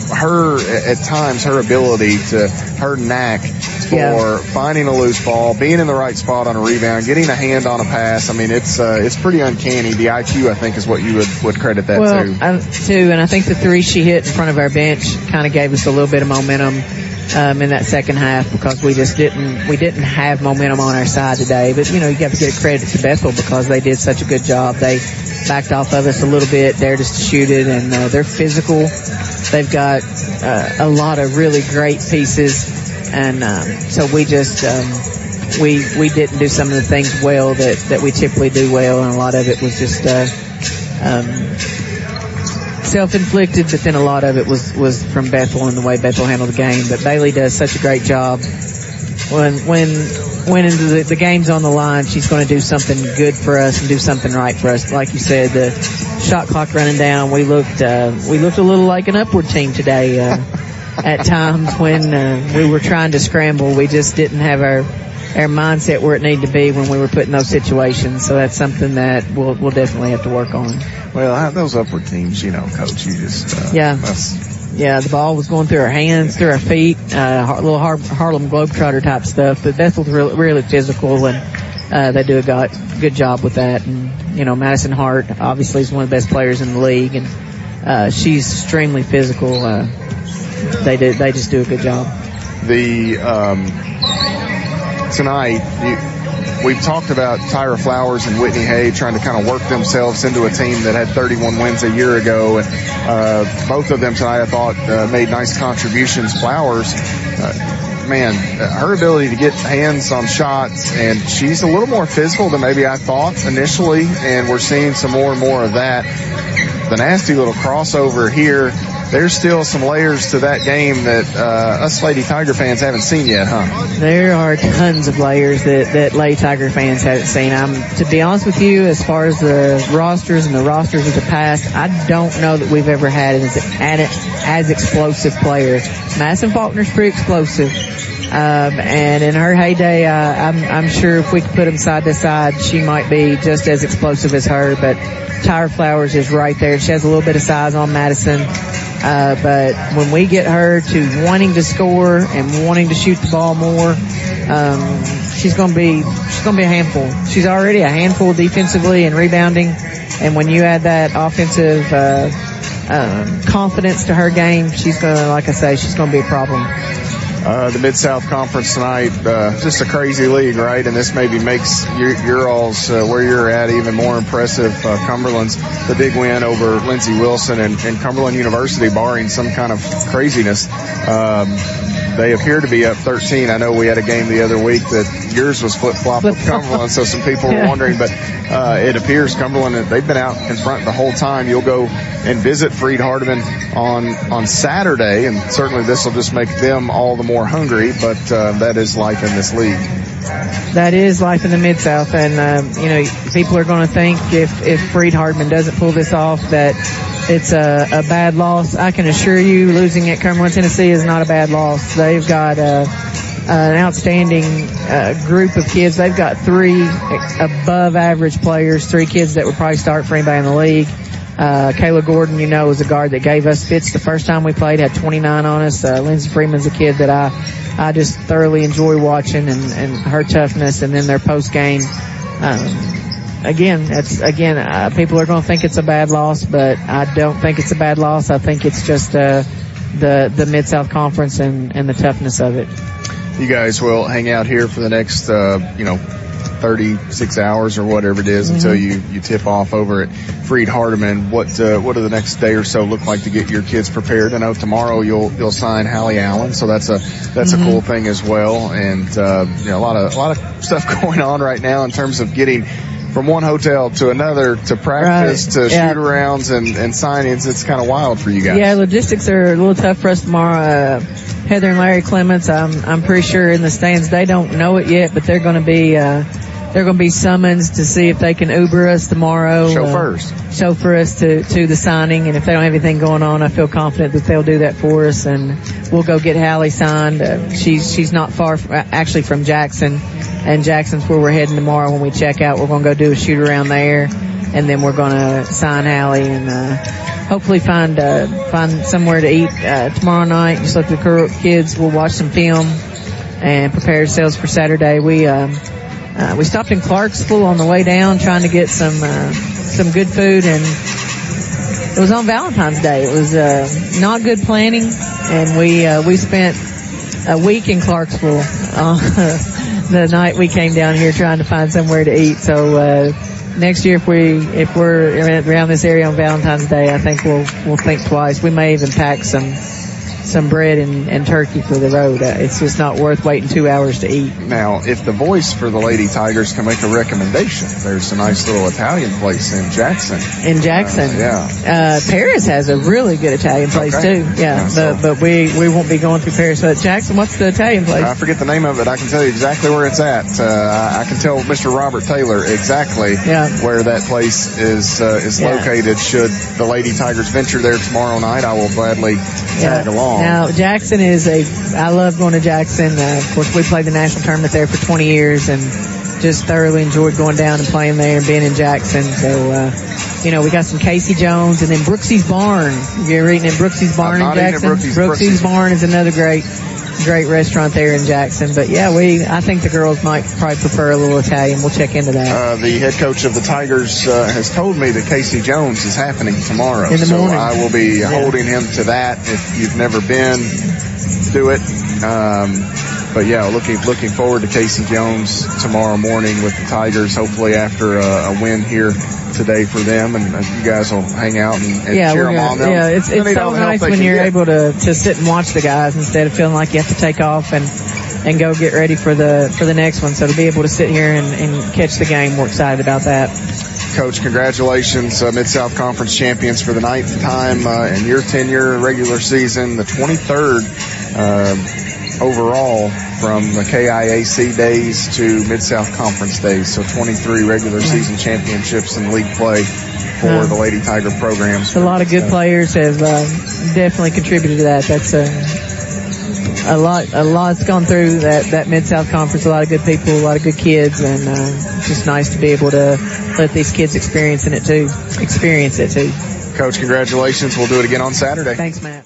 her ability to, her knack for finding a loose ball, being in the right spot on a rebound, getting a hand on a pass. I mean, it's pretty uncanny. The IQ, I think, is what you would credit that to. And I think the 3 she hit in front of our bench kind of gave us a little bit of momentum in that second half, because we didn't have momentum on our side today. But you got to give credit to Bethel because they did such a good job. They backed off of us a little bit, dared us to shoot it, and they're physical. They've got a lot of really great pieces, and so we just we didn't do some of the things well that we typically do well, and a lot of it was just self-inflicted, but then a lot of it was from Bethel and the way Bethel handled the game. But Bailey does such a great job. When into the game's on the line, she's going to do something good for us and do something right for us. Like you said, the shot clock running down, we looked a little like an upward team today at times when we were trying to scramble. We just didn't have our mindset where it needed to be when we were put in those situations. So that's something that we'll definitely have to work on. Well, those upward teams, Coach, you just Yeah, the ball was going through our hands, through our feet, a little Harlem Globetrotter type stuff. But Bethel's really physical, and they do a good job with that. And, Madison Hart obviously is one of the best players in the league, and she's extremely physical. They just do a good job. Tonight, we've talked about Tyra Flowers and Whitney Hay trying to kind of work themselves into a team that had 31 wins a year ago, and both of them tonight I thought made nice contributions. Flowers, her ability to get hands on shots, and she's a little more physical than maybe I thought initially, and we're seeing some more and more of that. The nasty little crossover here. There's still some layers to that game that us Lady Tiger fans haven't seen yet, huh? There are tons of layers that Lady Tiger fans haven't seen. To be honest with you, as far as the rosters of the past, I don't know that we've ever had as explosive players. Madison Faulkner's pretty explosive. And in her heyday, I'm sure if we could put them side to side, she might be just as explosive as her. But Tyra Flowers is right there. She has a little bit of size on Madison. But when we get her to wanting to score and wanting to shoot the ball more, she's going to be a handful. She's already a handful defensively and rebounding. And when you add that offensive confidence to her game, she's going to be a problem. The Mid-South Conference tonight, just a crazy league, right? And this maybe makes your all's where you're at even more impressive. Cumberland's the big win over Lindsey Wilson and Cumberland University, barring some kind of craziness. They appear to be up 13. I know we had a game the other week that yours was flip-flop with Cumberland, so some people were wondering, but it appears Cumberland, they've been out in front the whole time. You'll go and visit Freed Hardeman on Saturday, and certainly this will just make them all the more hungry, but that is life in this league. That is life in the Mid-South, and people are going to think if Freed Hardeman doesn't pull this off that it's a bad loss. I can assure you losing at Cumberland, Tennessee is not a bad loss. They've got an outstanding group of kids. They've got 3 above average players, 3 kids that would probably start for anybody in the league. Kayla Gordon, is a guard that gave us fits the first time we played, had 29 on us. Lindsey Freeman's a kid that I just thoroughly enjoy watching, and her toughness, and then their post game. People are going to think it's a bad loss, but I don't think it's a bad loss. I think it's just the Mid-South Conference and the toughness of it. you guys will hang out here for the next, 36 hours or whatever it is until you tip off over at Freed Hardeman. What do the next day or so look like to get your kids prepared? I know tomorrow you'll sign Hallie Allen, so that's a cool thing as well. And a lot of stuff going on right now in terms of getting from one hotel to another to practice to shoot-arounds and signings. It's kind of wild for you guys. Yeah, logistics are a little tough for us tomorrow. Heather and Larry Clements, I'm pretty sure in the stands, they don't know it yet, but they're going to be summons to see if they can Uber us tomorrow. Chauffeur us to the signing, and if they don't have anything going on, I feel confident that they'll do that for us, and we'll go get Hallie signed. She's not far actually from Jackson, and Jackson's where we're heading tomorrow when we check out. We're going to go do a shoot around there, and then we're going to sign Hallie and hopefully find somewhere to eat tomorrow night. Just let the kids. We'll watch some film and prepare ourselves for Saturday. We stopped in Clarksville on the way down trying to get some good food, and it was on Valentine's Day. It was not good planning, and we spent a week in Clarksville the night we came down here trying to find somewhere to eat. So next year, if we're around this area on Valentine's Day, I think we'll think twice. We may even pack some bread and turkey for the road. It's just not worth waiting 2 hours to eat. Now, if the voice for the Lady Tigers can make a recommendation, there's a nice little Italian place in Jackson. Paris has a really good Italian place too. But we won't be going through Paris. But Jackson, what's the Italian place? I forget the name of it. I can tell you exactly where it's at. I can tell Mr. Robert Taylor exactly where that place is located. Should the Lady Tigers venture there tomorrow night, I will gladly tag along. Now, Jackson I love going to Jackson. Of course, we played the national tournament there for 20 years and just thoroughly enjoyed going down and playing there and being in Jackson. So, we got some Casey Jones and then Brooksy's Barn. You're eating at Brooksy's Barn in Jackson? Brooksy's Barn is another great restaurant there in Jackson. But I think the girls might probably prefer a little Italian. We'll check into that. The head coach of the Tigers has told me that Casey Jones is happening tomorrow. In the morning. So I will be holding him to that. If you've never been, do it. Looking forward to Casey Jones tomorrow morning with the Tigers, hopefully after a win here today for them, and you guys will hang out and cheer them on. It's so nice when you're able to sit and watch the guys instead of feeling like you have to take off and go get ready for the next one. So to be able to sit here and catch the game, we're excited about that. Coach, congratulations, Mid-South Conference champions for the 9th time in your tenure, regular season, the 23rd overall from the KIAC days to Mid-South Conference days. So 23 regular season championships in league play for the Lady Tiger programs. A lot of good players have definitely contributed to that. That's a lot's gone through that Mid-South Conference. A lot of good people, a lot of good kids, and it's just nice to be able to let these kids experience it too. Coach, congratulations. We'll do it again on Saturday. Thanks, Matt.